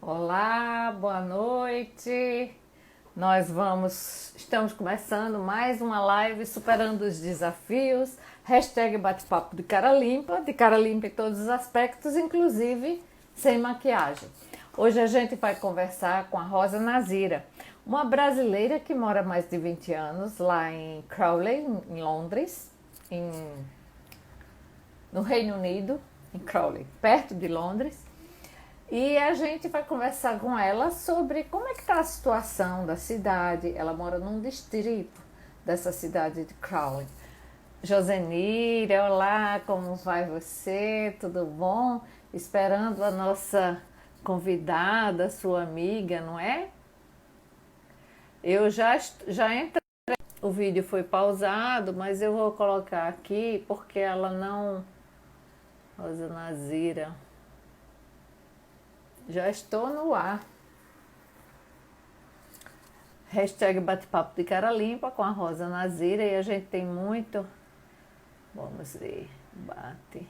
Olá, boa noite. Estamos começando mais uma live superando os desafios. Hashtag bate-papo de cara limpa em todos os aspectos, inclusive sem maquiagem. Hoje a gente vai conversar com a Rosa Nazira, uma brasileira que mora há mais de 20 anos lá em Crawley, em Londres, no Reino Unido, em Crawley, perto de Londres. E a gente vai conversar com ela sobre como é que está a situação da cidade. Ela mora num distrito dessa cidade de Crawley. Josenira, olá, como vai você? Tudo bom? Esperando a nossa convidada, sua amiga, não é? Eu já entrei. O vídeo foi pausado, mas eu vou colocar aqui porque ela não... Rosa Nazira. Já estou no ar. Hashtag bate-papo de cara limpa com a Rosa Nazira. E a gente tem muito... Vamos ver. Bate-papo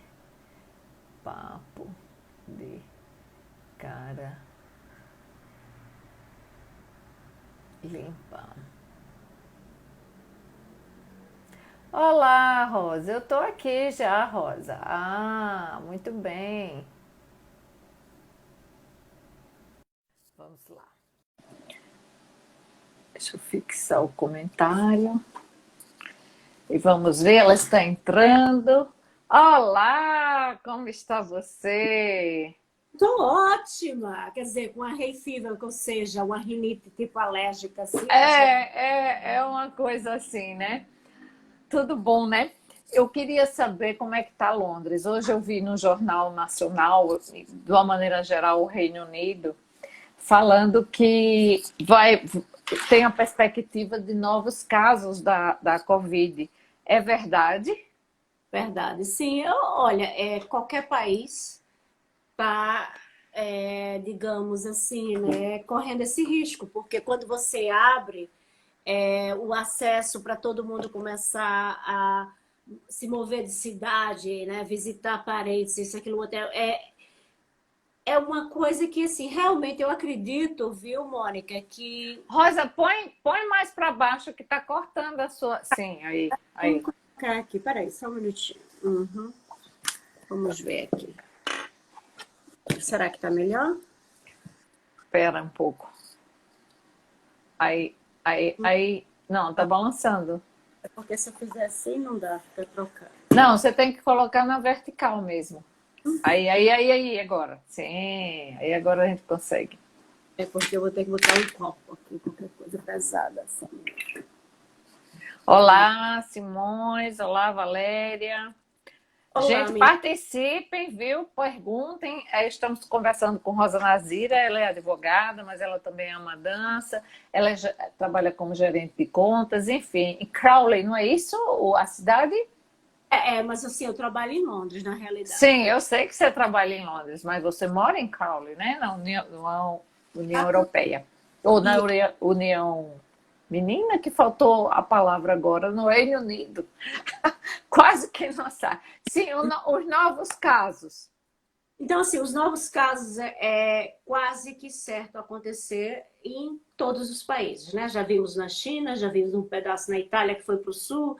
de cara limpa. Olá, Rosa. Eu tô aqui já, Rosa. Ah, muito bem. Vamos lá. Deixa eu fixar o comentário. E vamos ver, ela está entrando. Olá, como está você? Tô ótima, quer dizer, com a hay fever, ou seja, uma rinite tipo alérgica, assim, É uma coisa assim, né? Tudo bom, né? Eu queria saber como é que está Londres. Hoje eu vi no Jornal Nacional, de uma maneira geral, o Reino Unido, falando que tem a perspectiva de novos casos da Covid. É verdade? verdade. Sim, olha, qualquer país está, digamos assim, né, correndo esse risco, porque quando você abre o acesso para todo mundo começar a se mover de cidade, né, visitar parentes, isso, aquilo, outro, é uma coisa que, assim, realmente eu acredito, viu, Mônica, que... Rosa, põe mais para baixo que está cortando a sua. Sim, aí, Vamos aí. colocar aqui, peraí, só um minutinho. Uhum. Vamos ver aqui. Será que tá melhor? Espera um pouco. Aí. Não, tá balançando. É porque se eu fizer assim, não dá, fica trocando. Não, você tem que colocar na vertical mesmo. Aí, agora. Sim, aí agora a gente consegue. É porque eu vou ter que botar um copo aqui, qualquer coisa pesada assim. Olá, Simões. Olá, Valéria. Olá, Gente, amiga. participem, viu? Perguntem. Estamos conversando com Rosa Nazira, ela é advogada, mas ela também ama dança, trabalha como gerente de contas, enfim. E Crowley, não é isso a cidade? Mas assim, eu trabalho em Londres, na realidade. Sim, eu sei que você trabalha em Londres, mas você mora em Crowley, né? Na União Europeia. Ou na E, União... Menina, que faltou a palavra agora, no Reino Unido. Quase que não sabe. Sim, os novos casos. então, assim, os novos casos é quase que certo acontecer em todos os países, né? Já vimos na China, já vimos um pedaço na Itália que foi para o sul.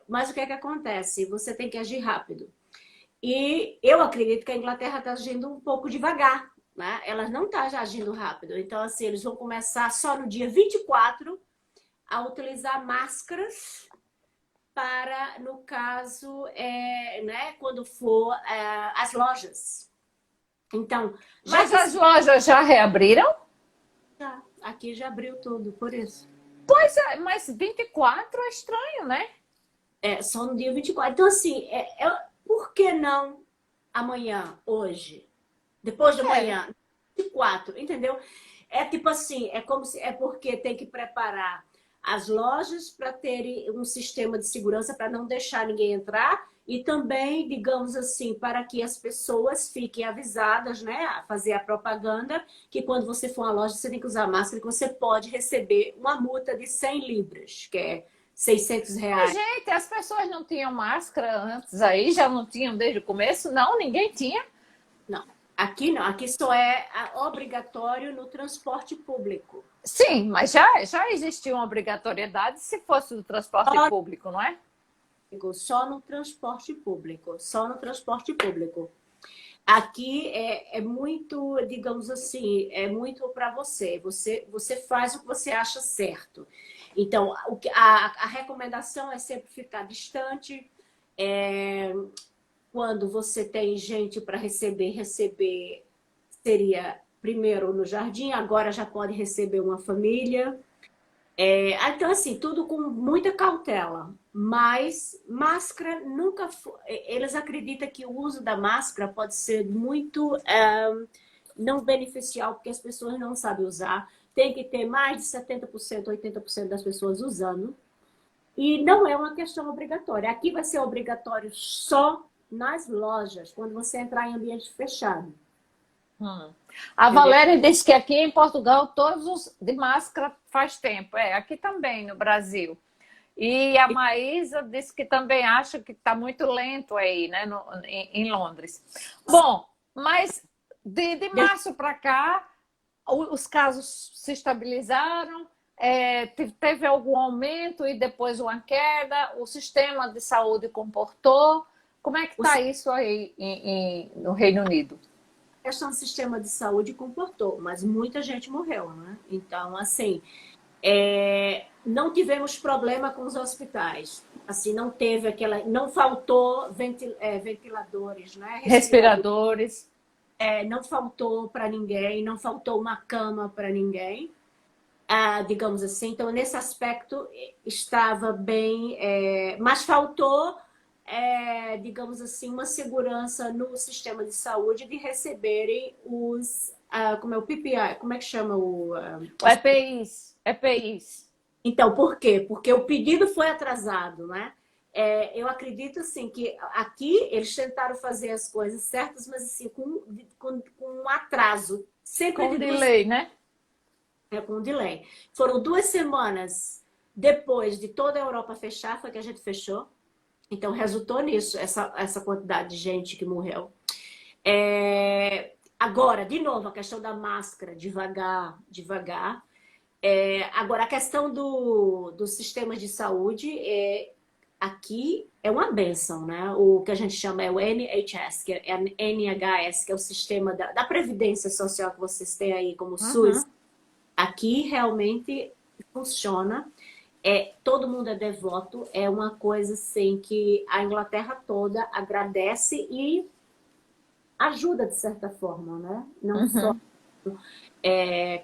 Mas o que é que acontece? Você tem que agir rápido. E eu acredito que a Inglaterra está agindo um pouco devagar, né? Ela não está agindo rápido. Então, assim, eles vão começar só no dia 24 a utilizar máscaras para, no caso, né, quando for as lojas. Então, já Mas que as lojas já reabriram? aqui já abriu tudo, por isso. Pois é, mas 24 é estranho, né? Só no dia 24. Então, assim, por que não amanhã, hoje? Depois de É. amanhã, 24, entendeu? É tipo assim, é porque tem que preparar as lojas para terem um sistema de segurança para não deixar ninguém entrar e também, digamos assim, para que as pessoas fiquem avisadas, né, a fazer a propaganda que quando você for à loja você tem que usar máscara, que você pode receber uma multa de 100 libras, que é Mas, R$ 600. gente, as pessoas não tinham máscara antes aí? Já não tinham desde o começo? Não, ninguém tinha. Não. Aqui não, aqui só é obrigatório no transporte público. Sim, mas já existia uma obrigatoriedade se fosse do transporte público, não é? Só no transporte público, só no transporte público. Aqui é muito, digamos assim, é muito para você. Você faz o que você acha certo. Então, a recomendação é sempre ficar distante. É, quando você tem gente para receber seria primeiro no jardim, agora já pode receber uma família. Então, assim, tudo com muita cautela. Mas máscara nunca foi. Eles acreditam que o uso da máscara pode ser muito não beneficial, porque as pessoas não sabem usar. Tem que ter mais de 70%, 80% das pessoas usando. E não é uma questão obrigatória. Aqui vai ser obrigatório só nas lojas, quando você entrar em ambiente fechado. A Valéria disse que aqui em Portugal todos os de máscara faz tempo. Aqui também no Brasil. E a Maísa disse que também acha que está muito lento aí, né, em Londres. Bom, mas de março para cá, os casos se estabilizaram, teve algum aumento e depois uma queda, o sistema de saúde comportou. Como é que está isso aí no Reino Unido? A questão do sistema de saúde comportou, mas muita gente morreu, né? Então, assim, não tivemos problema com os hospitais. Assim, não teve não faltou ventiladores, né? Respiradores. Não faltou para ninguém, não faltou uma cama para ninguém, digamos assim. Então, nesse aspecto, estava bem, mas faltou, digamos assim, uma segurança no sistema de saúde de receberem como é o PPI, como é que chama o EPIs. EPIs. Então, por quê? Porque o pedido foi atrasado, né? Eu acredito, assim, que aqui eles tentaram fazer as coisas certas, mas, assim, com um atraso. Sempre com delay, né? Com um delay. Foram 2 semanas depois de toda a Europa fechar, foi que a gente fechou. Então, resultou nisso, essa quantidade de gente que morreu. Agora, de novo, a questão da máscara, devagar. Agora, a questão do sistema de saúde, aqui é uma benção, né? O que a gente chama é o NHS, que é a NHS, que é o sistema da Previdência Social que vocês têm aí como SUS. Aqui realmente funciona. Todo mundo é devoto. É uma coisa assim que a Inglaterra toda agradece e ajuda de certa forma, né? Não só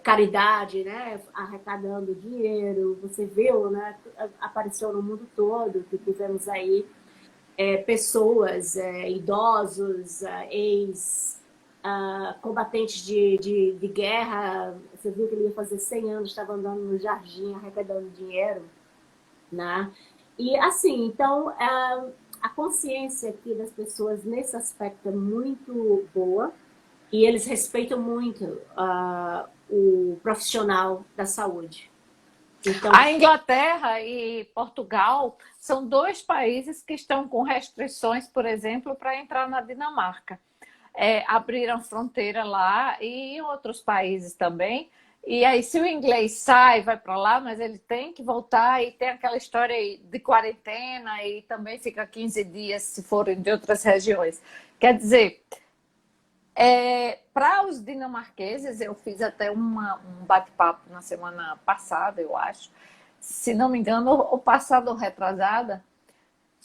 caridade, né? Arrecadando dinheiro. Você viu, né? Apareceu no mundo todo que tivemos aí pessoas, idosos, combatentes de guerra. Você viu que ele ia fazer 100 anos, estava andando no jardim arrecadando dinheiro, né? E assim, então a consciência aqui das pessoas nesse aspecto é muito boa e eles respeitam muito o profissional da saúde. Então, a Inglaterra e Portugal são 2 países que estão com restrições, por exemplo, para entrar na Dinamarca. Abriram fronteira lá e em outros países também. E aí, se o inglês sai, vai para lá, mas ele tem que voltar e tem aquela história aí de quarentena e também fica 15 dias se forem de outras regiões. Quer dizer, para os dinamarqueses, eu fiz até um bate-papo na semana passada, eu acho. Se não me engano, o passado ou retrasada,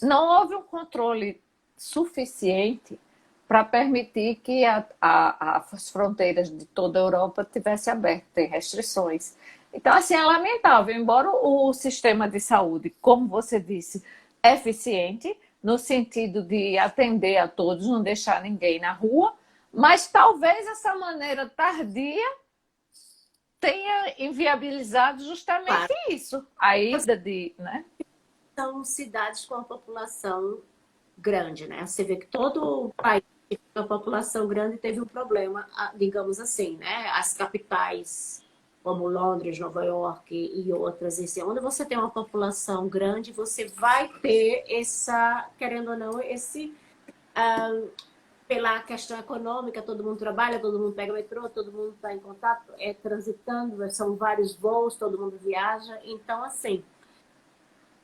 não houve um controle suficiente para permitir que as fronteiras de toda a Europa tivessem aberto, tem restrições. Então, assim, é lamentável, embora o sistema de saúde, como você disse, é eficiente, no sentido de atender a todos, não deixar ninguém na rua, mas talvez essa maneira tardia tenha inviabilizado justamente isso, a ida de... né? São cidades com a população grande, né? Você vê que todo o país com a população grande teve um problema, digamos assim, né? As capitais, como Londres, Nova York e outras, assim, onde você tem uma população grande, você vai ter querendo ou não, pela questão econômica, todo mundo trabalha, todo mundo pega metrô, todo mundo está em contato, transitando, são vários voos, todo mundo viaja. Então, assim,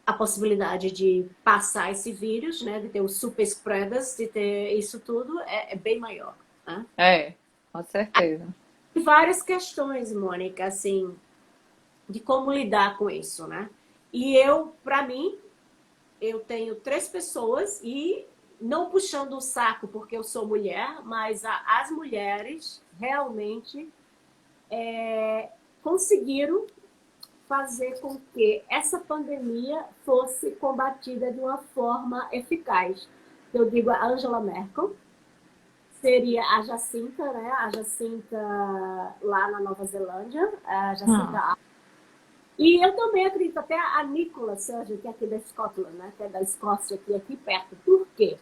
a possibilidade de passar esse vírus, né, de ter os super spreaders, de ter isso tudo, é bem maior. Né? É, com certeza. E várias questões, Mônica, assim, de como lidar com isso, né? E para mim, eu tenho 3 pessoas e não puxando o saco porque eu sou mulher, mas as mulheres realmente conseguiram fazer com que essa pandemia fosse combatida de uma forma eficaz. Eu digo a Angela Merkel, seria a Jacinta, né? A Jacinta lá na Nova Zelândia, a Hum, Jacinta. E eu também acredito até a Nicola Sturgeon, que é aqui da Scotland, né? Que é da Escócia, aqui perto. Por quê?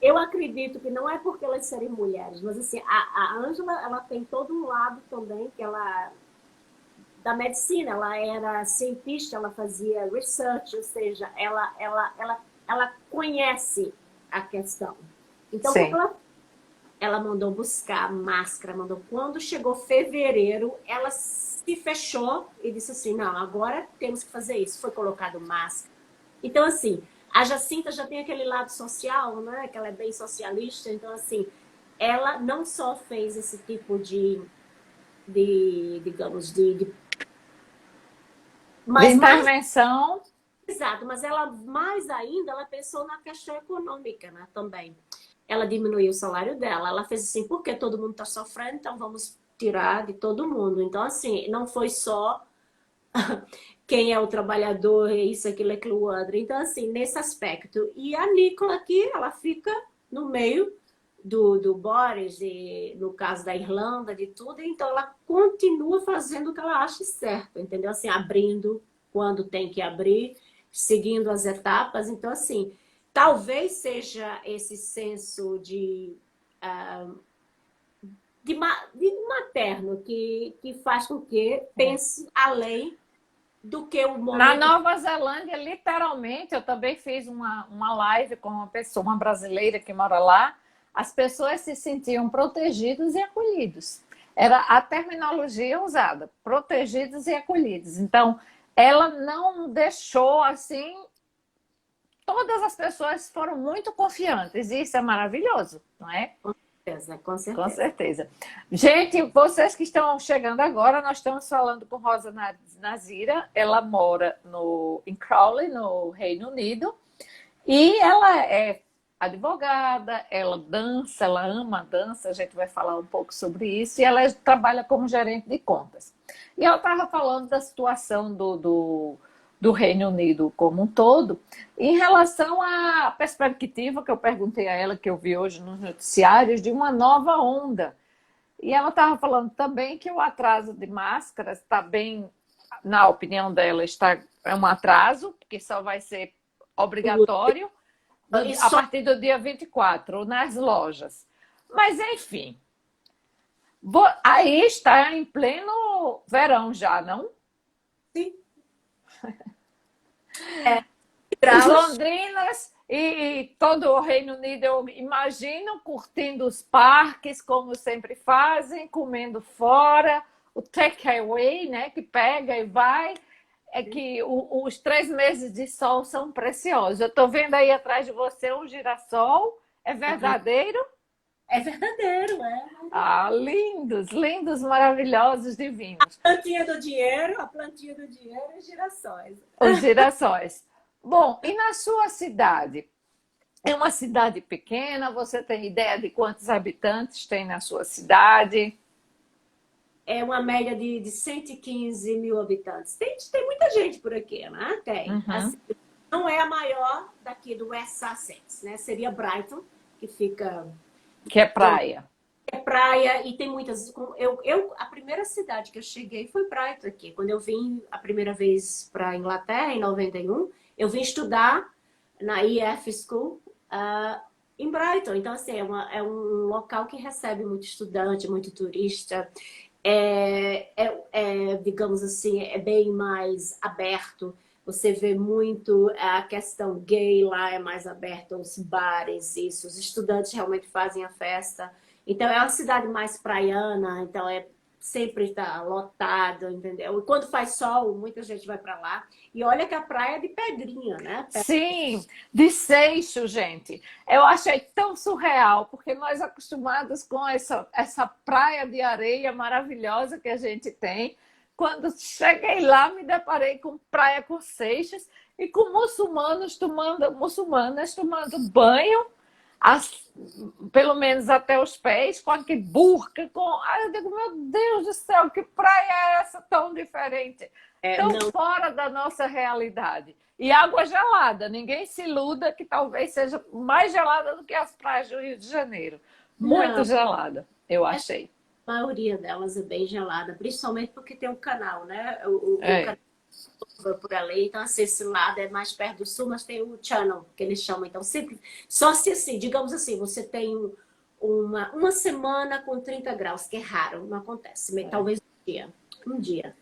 Eu acredito que não é porque elas serem mulheres, mas assim, a Angela, ela tem todo um lado também que ela da medicina, ela era cientista, ela fazia research, ou seja, ela conhece a questão. Então, o que sim. ela mandou buscar máscara, mandou. Quando chegou fevereiro, ela se fechou e disse assim, não, agora temos que fazer isso. Foi colocado máscara. Então, assim, a Jacinta já tem aquele lado social, né? Que ela é bem socialista. Então, assim, ela não só fez esse tipo digamos, De mas mais intervenção, exato, mas ela mais ainda ela pensou na questão econômica, né, também. Ela diminuiu o salário dela, ela fez assim, porque todo mundo está sofrendo, então vamos tirar de todo mundo. Então, assim, não foi só quem é o trabalhador, isso, aquilo, aquilo outro. Então, assim, nesse aspecto. E a Nicola aqui, ela fica no meio do Boris, e, no caso da Irlanda, de tudo, então ela continua fazendo o que ela acha certo, entendeu? Assim, abrindo quando tem que abrir, seguindo as etapas. Então, assim, talvez seja esse senso de materno que faz com que pense além do que o na momento. Nova Zelândia, literalmente, eu também fiz uma live com uma pessoa, uma brasileira que mora lá. As pessoas se sentiam protegidos e acolhidos. Era a terminologia usada, protegidos e acolhidos. Então, ela não deixou assim. Todas as pessoas foram muito confiantes, e isso é maravilhoso, não é? Com certeza, com Com certeza. certeza. Gente, vocês que estão chegando agora, nós estamos falando com Rosa Nazira. Ela mora em Crawley, no Reino Unido, e ela é advogada, ela dança, ela ama a dança, a gente vai falar um pouco sobre isso, e ela trabalha como gerente de contas. E ela estava falando da situação do Reino Unido como um todo, em relação à perspectiva que eu perguntei a ela, que eu vi hoje nos noticiários, de uma nova onda. E ela estava falando também que o atraso de máscaras está bem, na opinião dela, é um atraso, porque só vai ser obrigatório E a só partir do dia 24 nas lojas. Mas, enfim, aí está em pleno verão já, não? assim, Os graus. londrinas e todo o Reino Unido, eu imagino, curtindo os parques, como sempre fazem, comendo fora, o takeaway, né, que pega e vai. É que os 3 meses de sol são preciosos. Eu estou vendo aí atrás de você um girassol. É verdadeiro? É verdadeiro, é. Ah, lindos, lindos, maravilhosos, divinos. A plantinha do dinheiro e girassóis. Os girassóis. Bom, e na sua cidade? É uma cidade pequena? Você tem ideia de quantos habitantes tem na sua cidade? É uma média de 115 mil habitantes. Tem muita gente por aqui, né? Tem. Uhum. Assim, não é a maior daqui do West Sussex, né? Seria Brighton, que fica Que é praia. é praia e tem muitas. A primeira cidade que eu cheguei foi Brighton aqui. Quando eu vim a primeira vez para a Inglaterra, em 91, eu vim estudar na EF School em Brighton. Então, assim, é um local que recebe muito estudante, muito turista. Digamos assim, é bem mais aberto. Você vê muito a questão gay lá, é mais aberta, os bares, isso. Os estudantes realmente fazem a festa. Então, é uma cidade mais praiana, então sempre está lotado, entendeu? E quando faz sol, muita gente vai para lá. E olha que a praia é de pedrinha, né? Sim, de Seixo, gente. Eu achei tão surreal, porque nós acostumados com essa praia de areia maravilhosa que a gente tem. Quando cheguei lá, me deparei com praia com seixos e com muçulmanas tomando banho, as- pelo menos até os pés, com aquele burca. Aí eu digo, meu Deus do céu, que praia é essa tão diferente? Tão Não, fora da nossa realidade. E água gelada, ninguém se iluda que talvez seja mais gelada do que as praias do Rio de Janeiro. Muito não. gelada, eu achei. A maioria delas é bem gelada, principalmente porque tem um canal, né? O É. canal por ali, então assim, esse lado é mais perto do sul, mas tem o channel, que eles chamam. Então, sempre, só se assim, digamos assim, você tem uma semana com 30 graus, que é raro, não acontece, É. talvez um dia. Um dia.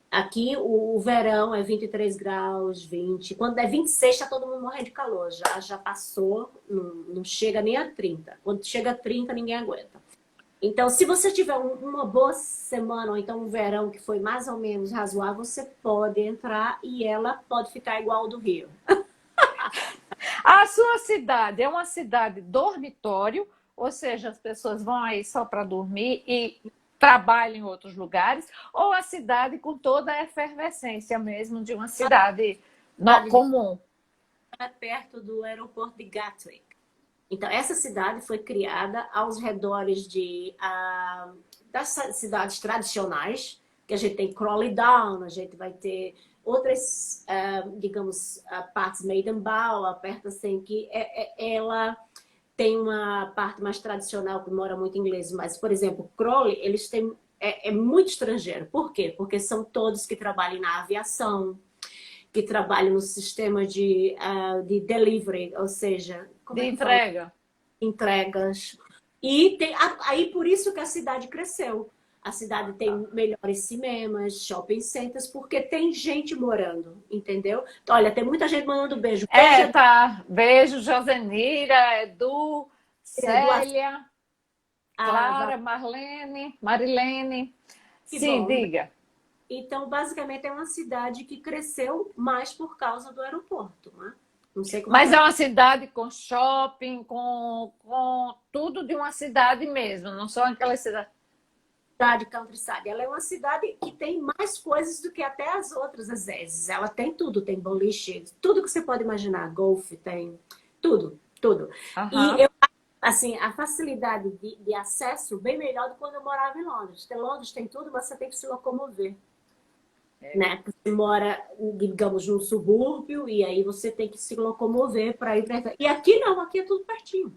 Aqui o verão é 23 graus, 20. Quando é 26, está todo mundo morrendo de calor. Já passou, não chega nem a 30. Quando chega a 30, ninguém aguenta. Então, se você tiver uma boa semana, ou então um verão que foi mais ou menos razoável, você pode entrar e ela pode ficar igual ao do Rio. A sua cidade é uma cidade dormitório, ou seja, as pessoas vão aí só para dormir e trabalham em outros lugares, ou a cidade com toda a efervescência mesmo de uma cidade comum? É perto do aeroporto de Gatwick. Então, essa cidade foi criada aos redores das cidades tradicionais, que a gente tem Crawley Down, a gente vai ter outras, digamos, partes Maidenbow, perto assim, que ela tem uma parte mais tradicional que mora muito inglês, mas, por exemplo, Crawley, eles têm muito estrangeiro. Por quê? Porque são todos que trabalham na aviação, que trabalham no sistema de delivery, ou seja, como De é que fala? entrega. Entregas. E aí por isso que a cidade cresceu. A cidade tem melhores cinemas, shopping centers, porque tem gente morando, entendeu? Então, olha, tem muita gente mandando beijo. É, tá. Beijo, Josenira, Edu, Do Célia, a Clara, Marlene, Marilene. que Sim, bom. diga. Então, basicamente, é uma cidade que cresceu mais por causa do aeroporto, né? Não sei como é que Mas vai é uma cidade com shopping, com tudo de uma cidade mesmo, não só aquela cidade. cidade countryside. Ela é uma cidade que tem mais coisas do que até as outras, às vezes. Ela tem tudo, tem boliche, tudo que você pode imaginar, golfe, tem tudo, tudo. E Aham. eu, assim, a facilidade de acesso bem melhor do que quando eu morava em Londres. Porque Londres tem tudo, mas você tem que se locomover. Né? Você mora, digamos, num subúrbio e aí você tem que se locomover para ir para. E aqui não, aqui é tudo pertinho,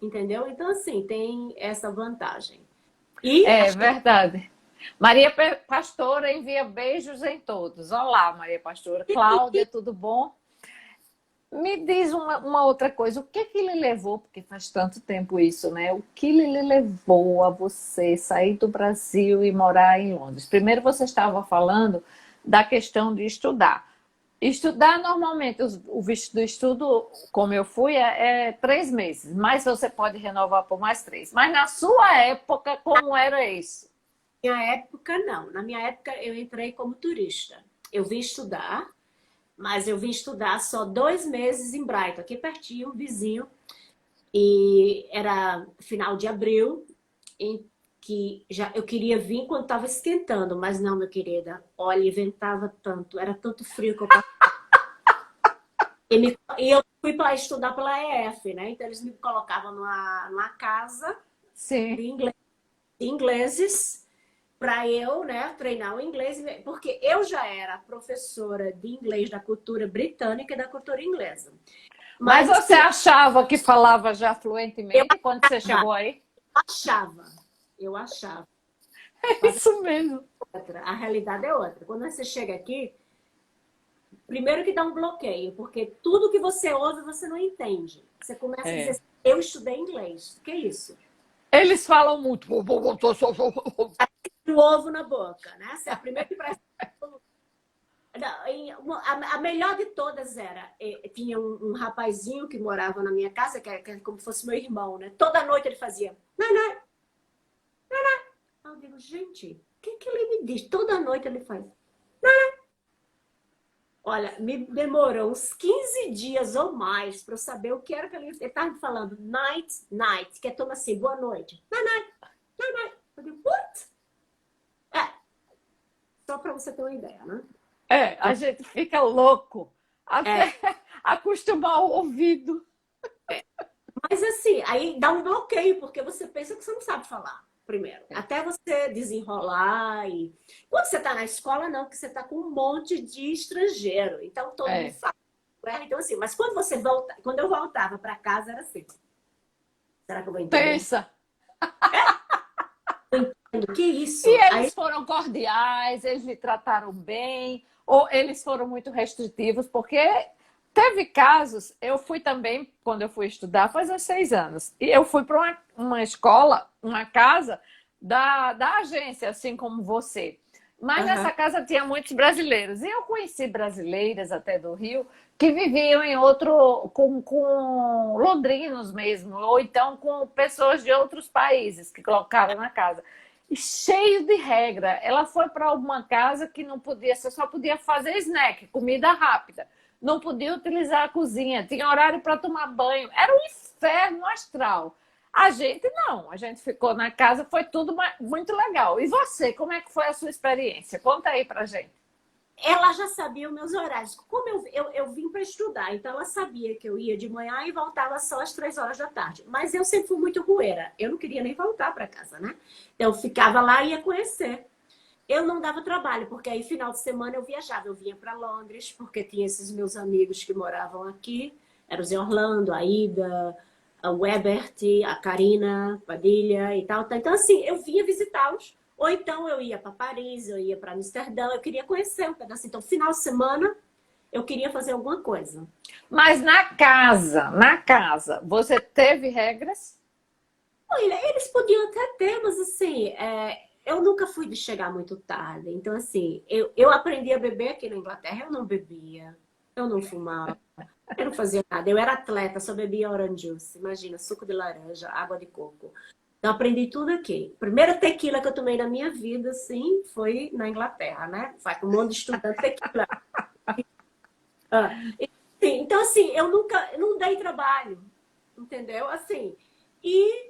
entendeu? Então, assim, tem essa vantagem. E É verdade. Maria Pastora envia beijos em todos. Olá, Maria Pastora. Cláudia, tudo bom? Me diz uma outra coisa, o que lhe levou, porque faz tanto tempo isso, né? O que lhe levou a você sair do Brasil e morar em Londres? Primeiro você estava falando da questão de estudar. Estudar normalmente, o visto do estudo, como eu fui, é 3 meses, mas você pode renovar por mais 3. Mas na sua época, como era isso? na minha época, não. Na minha época, eu entrei como turista. Eu vim estudar, mas eu vim estudar só 2 meses em Brighton, aqui pertinho, vizinho. E era final de abril, em que já eu queria vir quando estava esquentando, mas não, minha querida. Olha, ventava tanto, era tanto frio que eu passava. E eu fui para estudar pela EF, né? Então eles me colocavam numa casa Sim. de ingleses para eu, né, treinar o inglês, porque eu já era professora de inglês da cultura britânica e da cultura inglesa. Mas Mas você assim, achava que falava já eu fluentemente quando você chegou aí? achava, eu achava. É Mas isso mesmo. a realidade é outra. Quando você chega aqui, primeiro que dá um bloqueio, porque tudo que você ouve você não entende. Você começa a dizer, É. assim, eu estudei inglês. O que é isso? Eles falam muito. O ovo na boca, né? Você é a primeira impressão. a melhor de todas era, tinha um rapazinho que morava na minha casa, que era como se fosse meu irmão, né? Toda noite ele fazia, naná. Eu digo, gente, o que ele me diz? Toda noite ele faz. Olha, me demorou uns 15 dias ou mais para eu saber o que era que ele estava me falando. Night, night, que é toma assim, boa noite. Night, night. Eu digo, what? Só para você ter uma ideia, né? A gente fica louco até acostumar o ouvido. Mas assim, aí dá um bloqueio, porque você pensa que você não sabe falar, primeiro. Até você desenrolar. E quando você está na escola, não, porque você está com um monte de estrangeiro. Então todo mundo fala. Então, assim, mas quando você volta, quando eu voltava para casa, era assim. Será que eu vou entender? Pensa. Que isso? E eles foram cordiais, eles lhe trataram bem, ou eles foram muito restritivos, porque teve casos, eu fui também, quando eu fui estudar, faz uns 6 anos, e eu fui para uma escola, uma casa da agência, assim como você. Mas nessa casa tinha muitos brasileiros, e eu conheci brasileiras até do Rio, que viviam em outro, com londrinos mesmo, ou então com pessoas de outros países que colocaram na casa. E cheio de regra. Ela foi para uma casa que não podia, você só podia fazer snack, comida rápida. Não podia utilizar a cozinha, tinha horário para tomar banho. Era um inferno astral. A gente não, a gente ficou na casa, foi tudo muito legal. E você, como é que foi a sua experiência? Conta aí pra gente. Ela já sabia os meus horários. Como eu vim para estudar, então ela sabia que eu ia de manhã e voltava só às 3 horas da tarde. Mas eu sempre fui muito rueira. Eu não queria nem voltar para casa, né? Então eu ficava lá e ia conhecer. Eu não dava trabalho, porque aí final de semana eu viajava. Eu vinha para Londres, porque tinha esses meus amigos que moravam aqui. Eram os em Orlando, a Ida, a Webert, a Karina, Padilha e tal. Então assim, eu vinha visitá-los. Ou então eu ia para Paris, eu ia para Amsterdã, eu queria conhecer um pedaço. Então, final de semana, eu queria fazer alguma coisa. Mas na casa, você teve regras? Olha, eles podiam até ter, mas assim, eu nunca fui de chegar muito tarde. Então, assim, eu aprendi a beber aqui na Inglaterra, eu não bebia, eu não fumava, eu não fazia nada. Eu era atleta, só bebia orange juice, imagina, suco de laranja, água de coco. Então, aprendi tudo aqui. A primeira tequila que eu tomei na minha vida, assim, foi na Inglaterra, né? Vai com um monte de estudante tequila. Então, assim, eu não dei trabalho, entendeu? Assim, e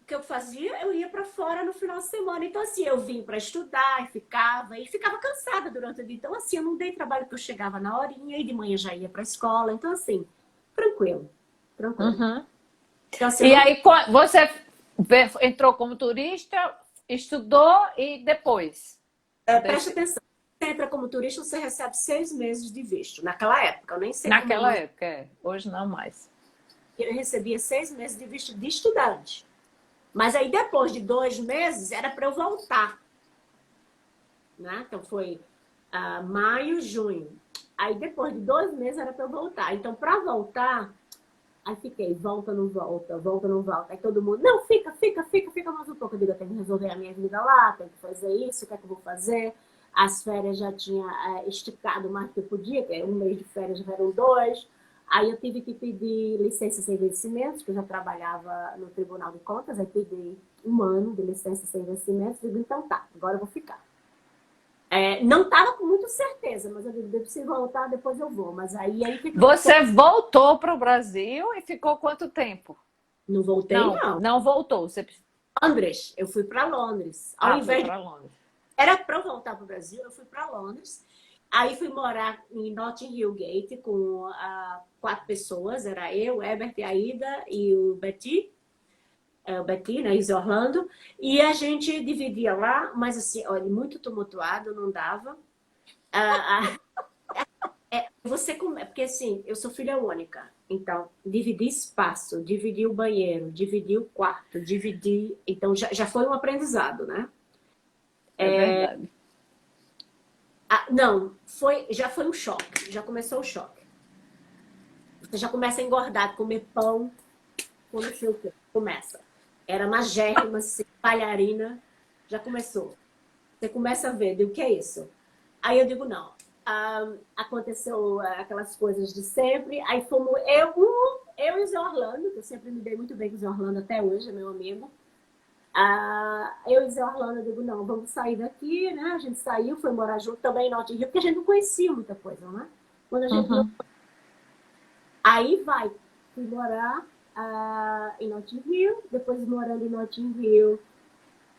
o que eu fazia? Eu ia para fora no final de semana. Então, assim, eu vim para estudar e ficava cansada durante o dia. Então, assim, eu não dei trabalho porque eu chegava na horinha e de manhã já ia para a escola. Então, assim, tranquilo. Uhum. Então, assim, E aí você entrou como turista, estudou e depois? Preste atenção. Você entra como turista, você recebe 6 meses de visto. Naquela época, eu nem sei como Naquela época, hoje não mais. eu recebia 6 meses de visto de estudante. Mas aí depois de 2 meses era para eu voltar. Né? Então foi maio, junho. Aí depois de 2 meses era para eu voltar. Então, para voltar, aí fiquei, volta, não volta, volta, não volta. Aí todo mundo, não, fica mais um pouco. Eu digo, eu tenho que resolver a minha vida lá, tenho que fazer isso, o que é que eu vou fazer? As férias já tinha esticado mais do que eu podia, que era 1 mês de férias, já eram 2. Aí eu tive que pedir licença sem vencimentos, que eu já trabalhava no Tribunal de Contas, aí pedi 1 ano de licença sem vencimentos, digo, então tá, agora eu vou ficar. Não estava com muita certeza, mas eu digo, se voltar, depois eu vou. Mas aí Você voltou para o Brasil e ficou quanto tempo? Não voltei, não. Não voltou. Você... Londres, eu fui para Londres. Ao invés para Londres. Era para eu voltar para o Brasil, eu fui para Londres. Aí fui morar em Notting Hill Gate com 4 pessoas. Era eu, Ebert, a Ida e o Betty. O Betty, né, em Orlando. E a gente dividia lá, mas assim, olha, muito tumultuado, não dava. Porque assim, eu sou filha única. Então, dividir espaço, dividir o banheiro, dividir o quarto, dividir... Então, já foi um aprendizado, né? Verdade. Não, já foi um choque. Já começou o choque. Você já começa a engordar, comer pão, quando não sei o quê. Começa. Era magérrima, assim, palharina. Já começou. Você começa a ver, o que é isso? Aí eu digo, não. Aconteceu aquelas coisas de sempre. Aí fomos eu e o Zé Orlando, que eu sempre me dei muito bem com o Zé Orlando até hoje, é meu amigo. Eu e o Zé Orlando, eu digo, não, vamos sair daqui, né? A gente saiu, foi morar junto também em Notting Hill, porque a gente não conhecia muita coisa, né? Quando a gente não... Uhum. Aí fui morar em Notting Hill, depois morando em Notting Hill.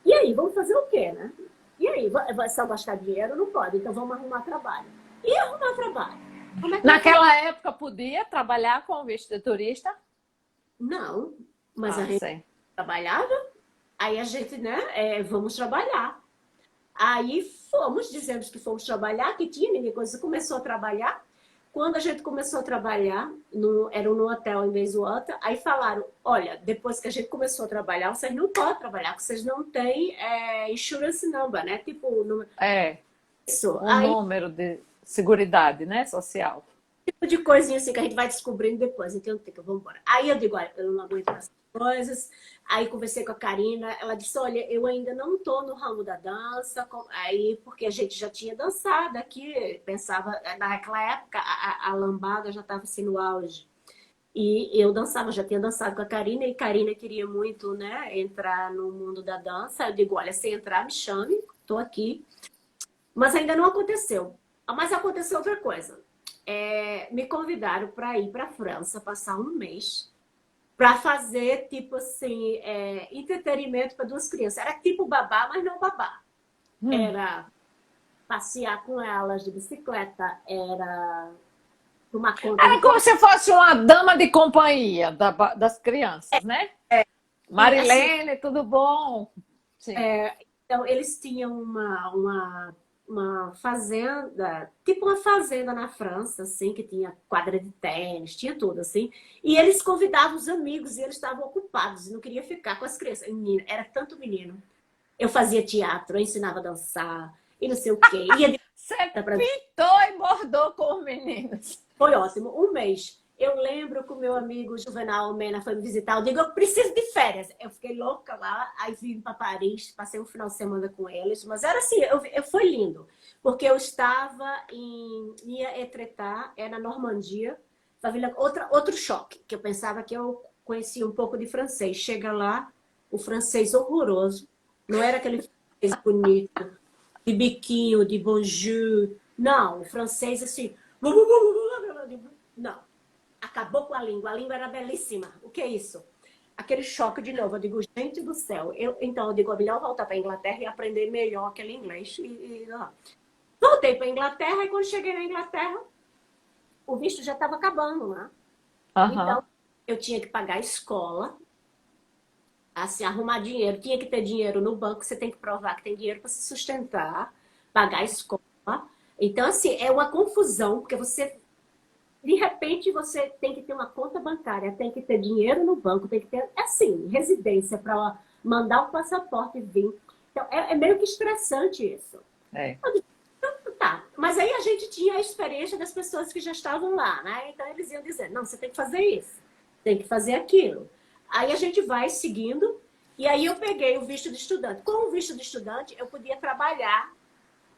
E aí, vamos fazer o quê, né? E aí, vai só gastar dinheiro? Não pode, então vamos arrumar trabalho. E arrumar trabalho? Como é que vai fazer? Naquela época podia trabalhar com visto de turista? Não, mas a Ah, gente sei. trabalhava, aí a gente, né, vamos trabalhar. Aí fomos, dizemos que fomos trabalhar, que tinha ninguém coisa, começou a trabalhar. Quando a gente começou a trabalhar, era no hotel em vez do outro, aí falaram, olha, depois que a gente começou a trabalhar, vocês não podem trabalhar, porque vocês não têm insurance number, né? Tipo, É, isso. o Aí, número de seguridade, né, social. tipo de coisinha assim que a gente vai descobrindo depois, então vamos embora. Aí eu digo, olha, eu não aguento essas coisas. Aí conversei com a Karina, ela disse, olha, eu ainda não tô no ramo da dança, aí porque a gente já tinha dançado aqui, pensava, naquela época a lambada já estava assim no auge. E eu dançava, já tinha dançado com a Karina, e Karina queria muito, né, entrar no mundo da dança. Eu digo, olha, se entrar, me chame, tô aqui. Mas ainda não aconteceu. Mas aconteceu outra coisa. Me convidaram para ir para a França, passar um mês, para fazer, tipo assim, entretenimento para duas crianças. Era tipo babá, mas não babá. Hum. Era passear com elas de bicicleta, era tomar conta de Era como qualquer... se fosse uma dama de companhia das crianças, né? E, assim, Marilene, tudo bom? Sim. então, eles tinham uma fazenda, tipo uma fazenda na França, assim, que tinha quadra de tênis, tinha tudo, assim. E eles convidavam os amigos e eles estavam ocupados e não queriam ficar com as crianças. Menina, era tanto menino. Eu fazia teatro, eu ensinava a dançar e não sei o quê. Ia de... Você pintou e bordou com os meninos. Foi ótimo. Um mês. Eu lembro que o meu amigo Juvenal Mena foi me visitar. Eu digo, eu preciso de férias. Eu fiquei louca lá. Aí vim para Paris, passei um final de semana com eles. Mas era assim, foi lindo. Porque eu estava em Etretat, na Normandia. Outro choque, que eu pensava que eu conhecia um pouco de francês. Chega lá, o francês horroroso. Não era aquele francês bonito, de biquinho, de bonjour. Não, o francês assim... Não, acabou com a língua. A língua era belíssima. O que é isso? Aquele choque de novo. Eu digo, gente do céu. Então, eu digo, é melhor voltar para a Inglaterra e aprender melhor aquele inglês. Voltei para a Inglaterra e quando cheguei na Inglaterra, o visto já estava acabando, né? Aham. Então, eu tinha que pagar a escola, assim, arrumar dinheiro. Tinha que ter dinheiro no banco. Você tem que provar que tem dinheiro para se sustentar, pagar a escola. Então, assim, é uma confusão, porque de repente, você tem que ter uma conta bancária, tem que ter dinheiro no banco, tem que ter, assim, residência para mandar o passaporte vir. Então, é meio que estressante isso. É. Tá, mas aí a gente tinha a experiência das pessoas que já estavam lá, né? Então, eles iam dizer, não, você tem que fazer isso, tem que fazer aquilo. Aí a gente vai seguindo, e aí eu peguei o visto de estudante. Com o visto de estudante, eu podia trabalhar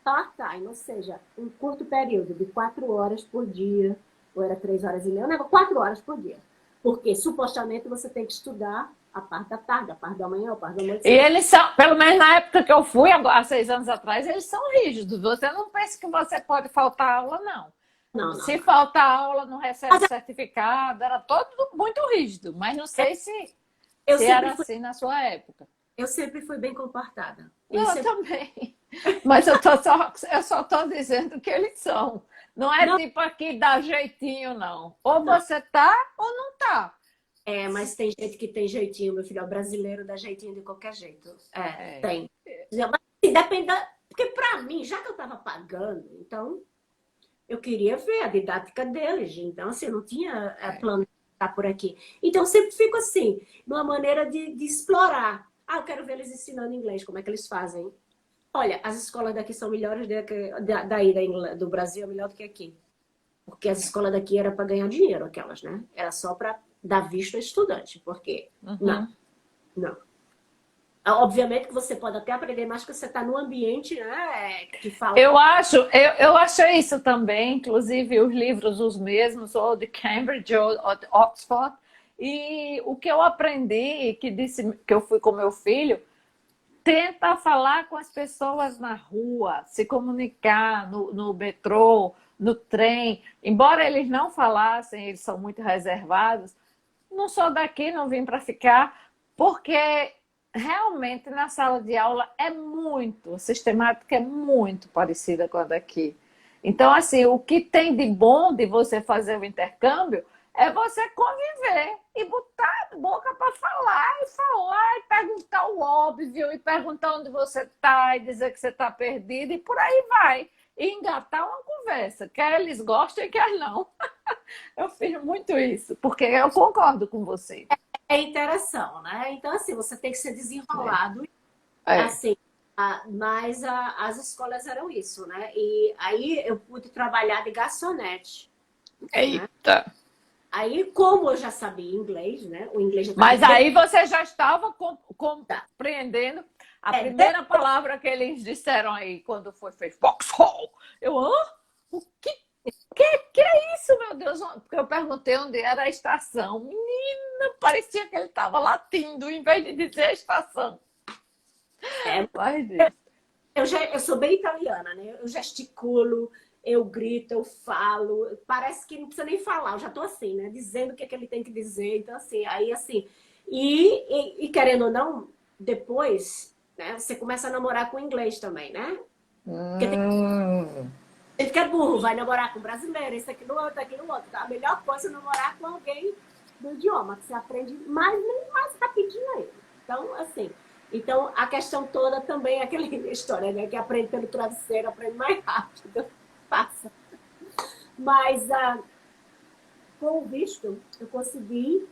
part-time, ou seja, um curto período de 4 horas por dia, ou era 3 horas e meia, eu lembro, 4 horas por dia. Porque supostamente você tem que estudar a parte da tarde, a parte da manhã, a parte da noite. E eles são, pelo menos na época que eu fui, há 6 anos atrás, eles são rígidos. Você não pensa que você pode faltar aula, não. Não, não, Se não. faltar aula, não recebe Mas certificado. Era todo muito rígido. Mas não sei eu se era sempre fui, assim na sua época. eu sempre fui bem comportada. Não, Eles eu sempre... também. Mas eu só estou dizendo que eles são. Não é Não, tipo aqui dá jeitinho, não. Ou não. você tá ou não tá. Mas tem gente que tem jeitinho, meu filho. O brasileiro dá jeitinho de qualquer jeito. É. Tem. Mas assim, depende Porque pra mim, já que eu tava pagando, então eu queria ver a didática deles. Então, assim, eu não tinha É. plano de estar por aqui. Então, eu sempre fico assim, numa maneira de explorar. Eu quero ver eles ensinando inglês, como é que eles fazem. Olha, as escolas daqui são melhores do Brasil, é melhor do que aqui. Porque as escolas daqui era para ganhar dinheiro, aquelas, né? Era só para dar visto a estudante. Porque, não, Uhum. não. Obviamente que você pode até aprender mais que você está no ambiente, né, que fala. Eu achei isso também, inclusive os livros os mesmos, ou de Cambridge ou de Oxford. E o que eu aprendi, que disse que eu fui com meu filho, tenta falar com as pessoas na rua, se comunicar no metrô, no trem. Embora eles não falassem, eles são muito reservados. Não sou daqui, não vim para ficar, porque realmente na sala de aula é muito, a sistemática é muito parecida com a daqui. Então, assim, o que tem de bom de você fazer o intercâmbio é você conviver e botar a boca para falar, e perguntar o óbvio, e perguntar onde você está, e dizer que você está perdido, e por aí vai. E engatar uma conversa, quer eles gostem, quer não. Eu fiz muito isso, porque eu concordo com você. É interação, né? Então, assim, você tem que ser desenrolado. É. Assim, mas as escolas eram isso, né? E aí eu pude trabalhar de garçonete, né? Eita! Aí, como eu já sabia inglês, né? O inglês já estava Mas aí você já estava Tá. compreendendo a É, primeira palavra que eles disseram aí quando fez Foxhole. Eu, hã? O que é isso, meu Deus? Porque eu perguntei onde era a estação. Menina, parecia que ele estava latindo em vez de dizer a estação. é, Vai disso. eu sou bem italiana, né? Eu gesticulo, eu grito, eu falo. Parece que não precisa nem falar, eu já tô assim, né? Dizendo o que é que ele tem que dizer. Então, assim, aí assim. E querendo ou não, depois, né? Você começa a namorar com inglês também, né? Porque tem Hum. gente que é burro, vai namorar com brasileiro, isso, aquilo, outro. Tá? A melhor coisa é namorar com alguém do idioma, que você aprende mais rapidinho aí. Então, assim. Então, a questão toda também é aquela história, né? Que aprende pelo travesseiro, aprende mais rápido. Passa. Mas, com o visto, eu consegui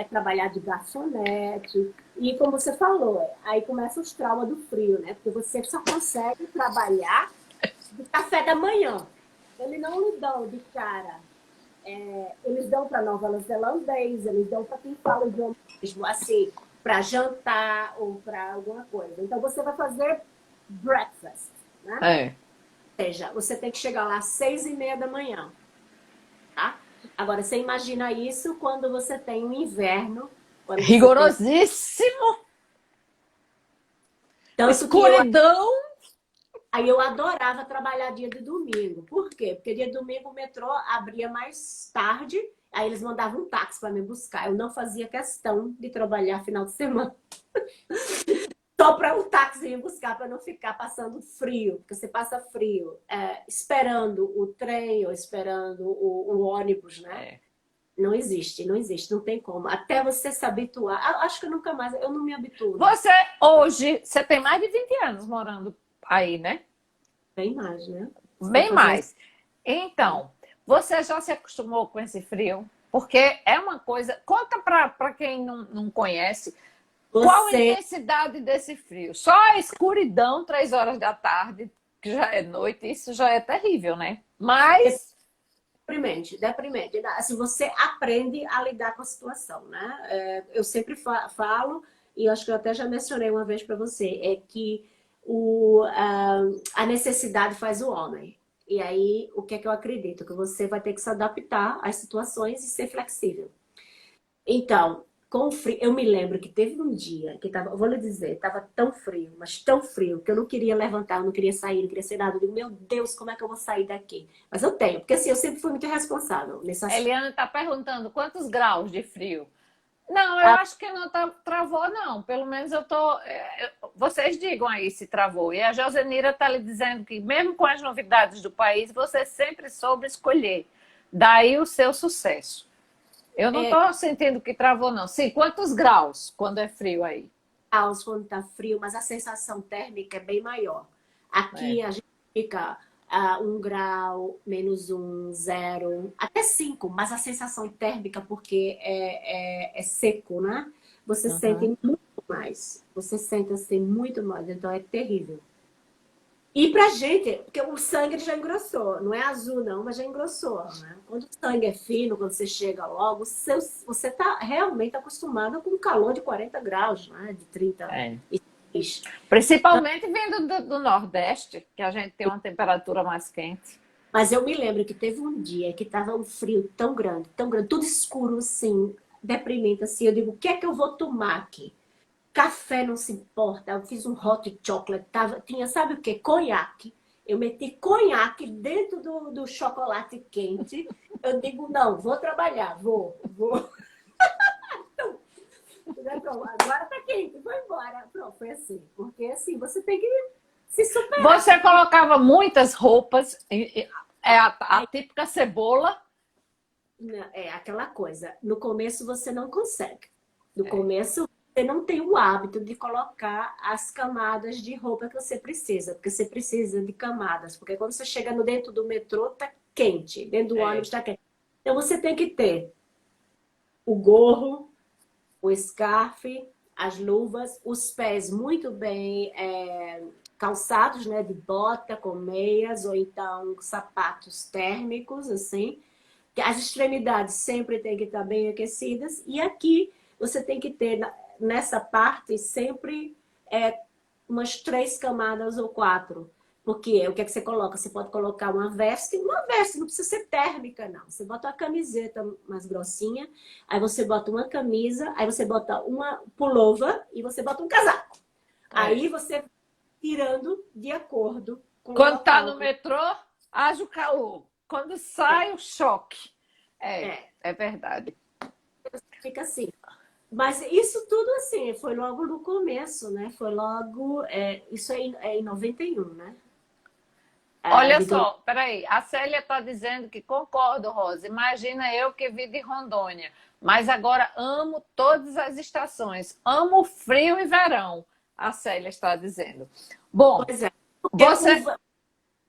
trabalhar de garçonete. E, como você falou, aí começa os traumas do frio, né? Porque você só consegue trabalhar de café da manhã. Eles não lhe dão de cara. Eles dão para neozelandês, eles dão para quem fala o idioma mesmo, assim, para jantar ou para alguma coisa. Então, você vai fazer breakfast, né? É. Ou seja, você tem que chegar lá às 6:30 da manhã, tá? Agora, você imagina isso quando você tem um inverno, quando você tem... Rigorosíssimo. Tanto que Escuridão. aí eu adorava trabalhar dia de domingo. Por quê? Porque dia de domingo o metrô abria mais tarde, aí eles mandavam um táxi para me buscar. Eu não fazia questão de trabalhar final de semana. Só para o táxi me buscar, para não ficar passando frio, porque você passa frio esperando o trem ou esperando o ônibus, né? É. Não existe, não existe, não tem como. Até você se habituar. Acho que eu nunca mais, eu não me habituo, não. Você hoje, você tem mais de 20 anos morando aí, né? Bem mais, né? Vai Bem fazer. mais. Então, você já se acostumou com esse frio? Porque é uma coisa. Conta para quem não conhece, qual a Você intensidade desse frio? Só a escuridão, 3 horas da tarde, que já é noite, isso já é terrível, né? Mas. deprimente, deprimente. Assim, você aprende a lidar com a situação, né? Eu sempre falo, e acho que eu até já mencionei uma vez para você, é que a necessidade faz o homem. E aí, o que é que eu acredito? Que você vai ter que se adaptar às situações e ser flexível. Então, com o frio, eu me lembro que teve um dia que tava, vou lhe dizer, tava tão frio, mas tão frio, que eu não queria levantar, eu não queria sair, não queria ser nada. Eu digo, meu Deus, como é que eu vou sair daqui? Mas eu tenho, porque assim, eu sempre fui muito responsável nesse A aspecto. Eliana está perguntando quantos graus de frio. Não, eu acho que não travou, não. Pelo menos eu tô. Vocês digam aí se travou. E a Josenira está lhe dizendo que, mesmo com as novidades do país, você sempre soube escolher. Daí o seu sucesso. Eu não É, estou sentindo que travou, não. Sim, quantos graus quando é frio aí? caos quando tá frio, mas a sensação térmica é bem maior. Aqui É. a gente fica a 1 grau, -1, 0, até 5, mas a sensação térmica, porque é seco, né? Você sente Uhum. muito mais. Você sente assim muito mais, então é terrível. E pra gente, porque o sangue já engrossou, não é azul não, mas já engrossou, né? Quando o sangue é fino, quando você chega logo, você tá realmente acostumado com um calor de 40 graus, né? De É. 36. Principalmente vindo do Nordeste, que a gente tem uma temperatura mais quente. Mas eu me lembro que teve um dia que tava um frio tão grande, tudo escuro assim, deprimente assim. Eu digo, o que é que eu vou tomar aqui? Café não se importa. Eu fiz um hot chocolate, tinha, sabe o que? Conhaque. Eu meti conhaque dentro do chocolate quente. Eu digo, não, vou trabalhar, vou. Agora tá quente, vou embora. Pronto, foi assim. Porque assim, você tem que se superar. Você colocava muitas roupas, é a típica cebola. É aquela coisa. No começo você não consegue. No É. começo você não tem o hábito de colocar as camadas de roupa que você precisa, porque você precisa de camadas, porque quando você chega no dentro do metrô tá quente, dentro do É. ônibus tá quente. Então você tem que ter o gorro, o scarf, as luvas, os pés muito bem calçados, né, de bota com meias ou então sapatos térmicos assim. As extremidades sempre têm que estar bem aquecidas. E aqui você tem que ter, nessa parte, sempre umas 3 camadas ou 4. Porque o que é que você coloca? Você pode colocar uma veste não precisa ser térmica, não. Você bota uma camiseta mais grossinha, aí você bota uma camisa, aí você bota uma pullover e você bota um casaco. É. Aí você tirando de acordo com o Quando tá local. no metrô, haja o calor. Quando sai, o choque. É, É verdade. fica assim. Mas isso tudo, assim, foi logo no começo, né? Foi logo... isso aí é em 91, né? Olha De do... só, peraí, a Célia está dizendo que concordo, Rosa. Imagina eu que vim de Rondônia, mas agora amo todas as estações, amo frio e verão, a Célia está dizendo. Bom, Pois é, porque você.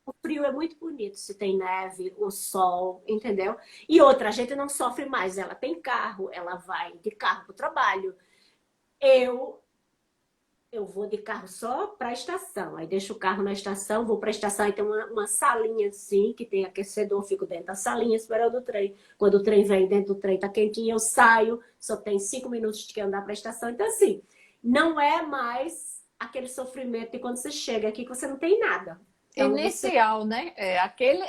o frio é muito bonito, se tem neve, o sol, entendeu? E outra, a gente não sofre mais. Ela tem carro, ela vai de carro para o trabalho. Eu eu vou de carro só para a estação. Aí deixo o carro na estação, vou para a estação e tem uma salinha assim, que tem aquecedor, fico dentro da salinha esperando o trem. Quando o trem vem, dentro do trem tá quentinho, eu saio, só tem 5 minutos de que andar para a estação. Então, assim, não é mais aquele sofrimento de quando você chega aqui que você não tem nada. Então, você Inicial, né? Aquele,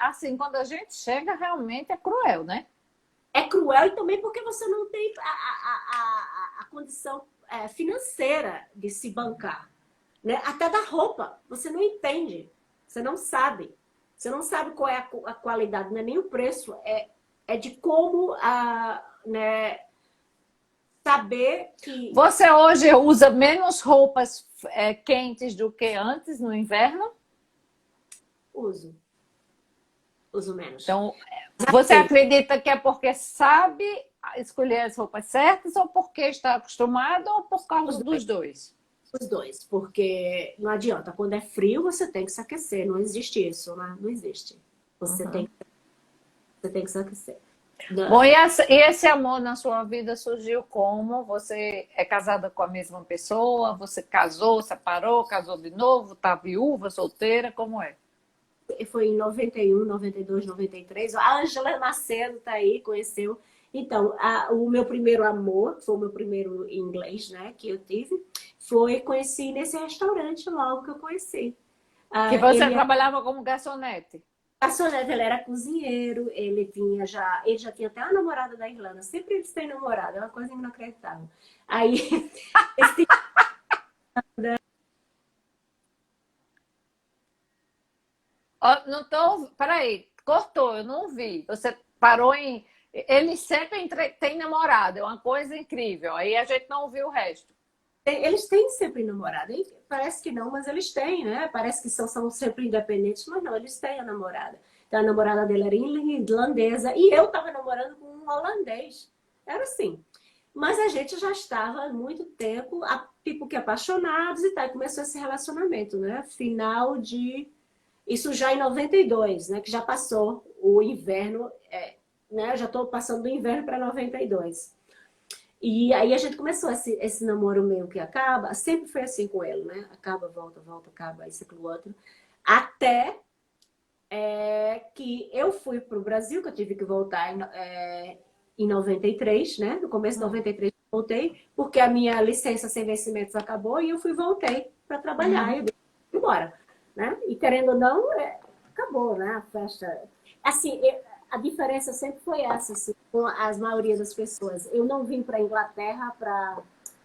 assim, quando a gente chega, realmente é cruel, né? é cruel e também porque você não tem a condição financeira de se bancar. Né? Até da roupa, você não entende, você não sabe. Você não sabe qual é a qualidade, não é nem o preço, é de como né, saber que Você hoje usa menos roupas quentes do que antes no inverno? uso, uso menos. Então, você acredita que é porque sabe escolher as roupas certas ou porque está acostumado ou por Os causa dois, dos dois? os dois, porque não adianta, quando é frio você tem que se aquecer, não existe isso, né? Não existe. Você Uhum. tem, você tem que se aquecer. Bom, e esse amor na sua vida surgiu como? Você é casada com a mesma pessoa? Você casou, separou, casou de novo, tá viúva, solteira? Como é? Foi em 91, 92, 93. A Ângela Macedo tá aí, conheceu. Então, o meu primeiro amor, foi o meu primeiro inglês, né, que eu tive, conheci nesse restaurante logo que eu conheci. Que você Ele era trabalhava como garçonete. garçonete, ele era cozinheiro, ele já tinha até uma namorada da Irlanda. Sempre eles têm namorada, é uma coisa inacreditável. Aí, esse Ó, não tô. Peraí, cortou, eu não vi. Você parou em. Ele sempre tem namorado, é uma coisa incrível. Aí a gente não viu o resto. eles têm sempre namorada. Parece que não, mas eles têm, né? Parece que são sempre independentes, mas não, eles têm a namorada. Então, a namorada dele era irlandesa e eu estava namorando com um holandês. Era assim. Mas a gente já estava há muito tempo, tipo que apaixonados e tal. E começou esse relacionamento, né? Final de... Isso já em 92, né? Que já passou o inverno, né? Já estou passando do inverno para 92. E aí a gente começou esse namoro meio que acaba, sempre foi assim com ele, né? Acaba, volta, volta, acaba, isso, aquilo, outro. Até que eu fui para o Brasil, que eu tive que voltar em 93, né? No começo de 93 eu voltei, porque a minha licença sem vencimentos acabou e eu voltei para trabalhar. Eu fui embora, né? E querendo ou não, acabou, né? A festa. Assim, a diferença sempre foi essa, assim, com as maioria das pessoas. Eu não vim para a Inglaterra para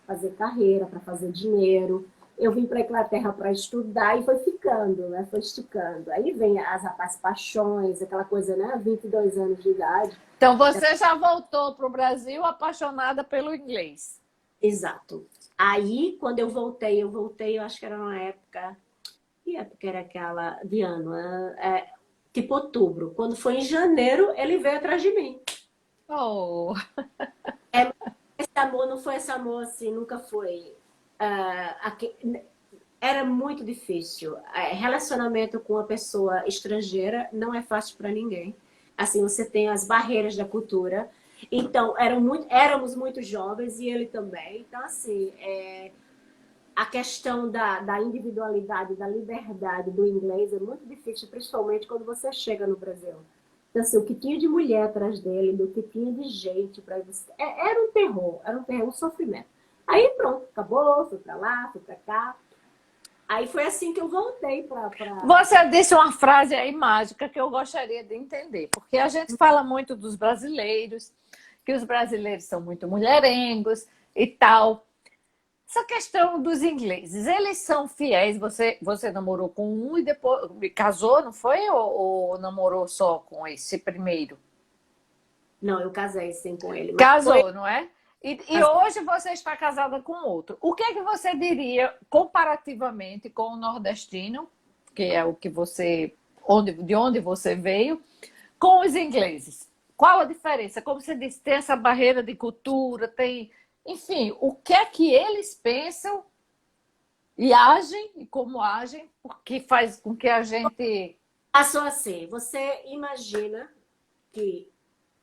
fazer carreira, para fazer dinheiro. Eu vim para a Inglaterra para estudar e foi ficando, né? Foi esticando. Aí vem as paixões, aquela coisa, né? 22 anos de idade. Então você já voltou para o Brasil apaixonada pelo inglês. Exato. Aí, quando eu voltei, eu acho que era uma época. Que época era aquela de ano? Tipo outubro. Quando foi em janeiro, ele veio atrás de mim. Oh. Esse amor não foi esse amor assim, nunca foi. Era muito difícil. Relacionamento com uma pessoa estrangeira não é fácil para ninguém. Assim, você tem as barreiras da cultura. Então, éramos muito jovens e ele também. Então, assim, a questão da individualidade, da liberdade do inglês é muito difícil, principalmente quando você chega no Brasil. Então, assim, o que tinha de mulher atrás dele, do que tinha de gente para você. Era um terror, um sofrimento. Aí pronto, acabou, fui para lá, fui para cá. Aí foi assim que eu voltei para. Você disse uma frase aí mágica que eu gostaria de entender, porque a gente fala muito dos brasileiros, que os brasileiros são muito mulherengos e tal. Essa questão dos ingleses, eles são fiéis? Você namorou com um e depois casou, não foi? Ou namorou só com esse primeiro? Não, eu casei sim com ele. Mas foi. Casou, não é? E hoje você está casada com outro. O que é que você diria comparativamente com o nordestino, que é o que de onde você veio, com os ingleses? Qual a diferença? Como você disse, tem essa barreira de cultura, tem, enfim, o que é que eles pensam e agem e como agem, porque faz com que a gente. Passou assim. Você imagina que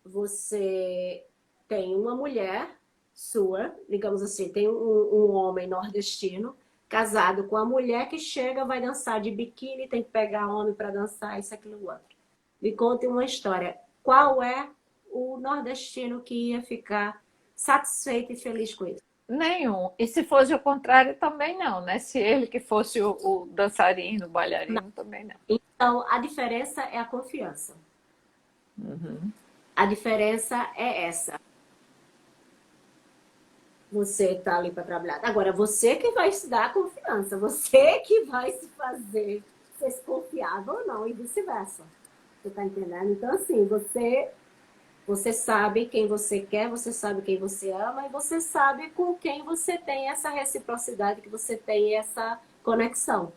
você tem uma mulher sua, digamos assim, tem um homem nordestino casado com a mulher que chega, vai dançar de biquíni, tem que pegar homem para dançar, isso, aquilo, outro. Me conte uma história. Qual é o nordestino que ia ficar satisfeito e feliz com isso? Nenhum. E se fosse o contrário, também não, né? Se ele que fosse o dançarino, o Não. bailarino, também não. Então, a diferença é a confiança. A diferença é essa. Você está ali para trabalhar. Agora, você que vai se dar a confiança, você que vai se fazer ser confiável ou não, e vice-versa. Você está entendendo? Então, assim, você sabe quem você quer, você sabe quem você ama, e você sabe com quem você tem essa reciprocidade, que você tem essa conexão.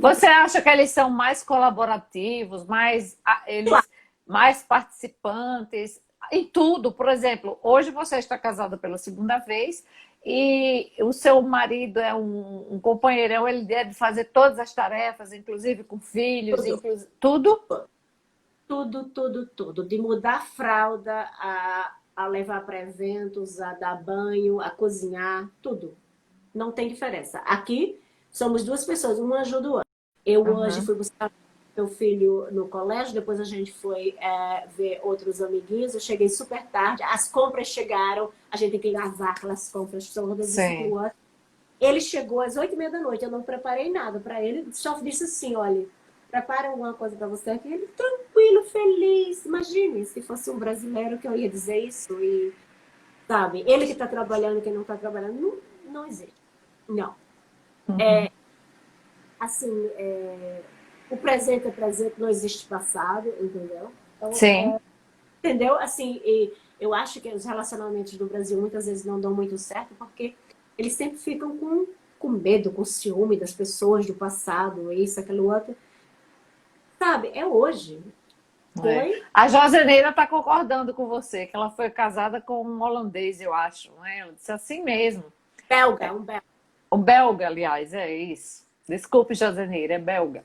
Você acha que eles são mais colaborativos, eles mais participantes em tudo? Por exemplo, hoje você está casada pela segunda vez e o seu marido é um companheirão, ele deve fazer todas as tarefas, inclusive com filhos, tudo? Tudo, tudo, tudo. De mudar a fralda, a levar para eventos, a dar banho, a cozinhar, tudo. Não tem diferença. Aqui somos duas pessoas, uma ajuda o outro. Eu hoje fui buscar meu filho no colégio, depois a gente foi ver outros amiguinhos. Eu cheguei super tarde, as compras chegaram, a gente tem que lavar aquelas compras todas. Ele chegou às 8h30 da noite, eu não preparei nada para ele, só disse assim, olha, prepara alguma coisa para você aqui. Ele tranquilo, feliz. Imagine se fosse um brasileiro que eu ia dizer isso e, sabe, ele que está trabalhando, quem não está trabalhando, não existe. Não. Assim, o presente é presente, não existe passado, entendeu? Então, Sim. entendeu? Assim, eu acho que os relacionamentos do Brasil muitas vezes não dão muito certo porque eles sempre ficam com medo, com ciúme das pessoas do passado, isso, aquilo outro. Sabe, é hoje. Foi. A Joseneira está concordando com você, que ela foi casada com um holandês, eu acho. Né? Ela disse assim mesmo. Belga, um belga. Um belga, aliás, é isso. Desculpe, Joseneira, é belga.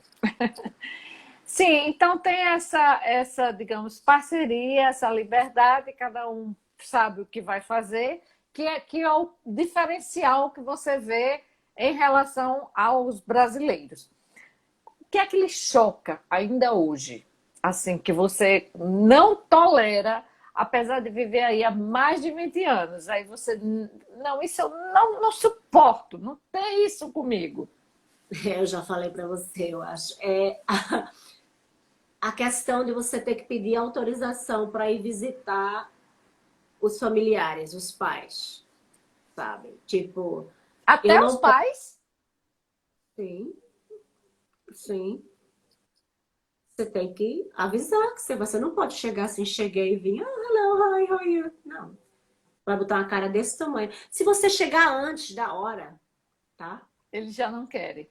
Sim, então tem essa, digamos, parceria, essa liberdade, cada um sabe o que vai fazer que é o diferencial que você vê em relação aos brasileiros. O que é que lhe choca ainda hoje? Assim, que você não tolera, apesar de viver aí há mais de 20 anos. Aí você, não, isso eu não suporto, não tem isso comigo. Eu já falei para você, eu acho. A questão de você ter que pedir autorização para ir visitar os familiares, os pais, sabe? Tipo, eu Até os não posso. pais. Sim, sim. Você tem que avisar que você não pode chegar assim, cheguei e vim, hello, hi, how are you? Não. Vai botar uma cara desse tamanho. Se você chegar antes da hora, tá? Eles já não querem.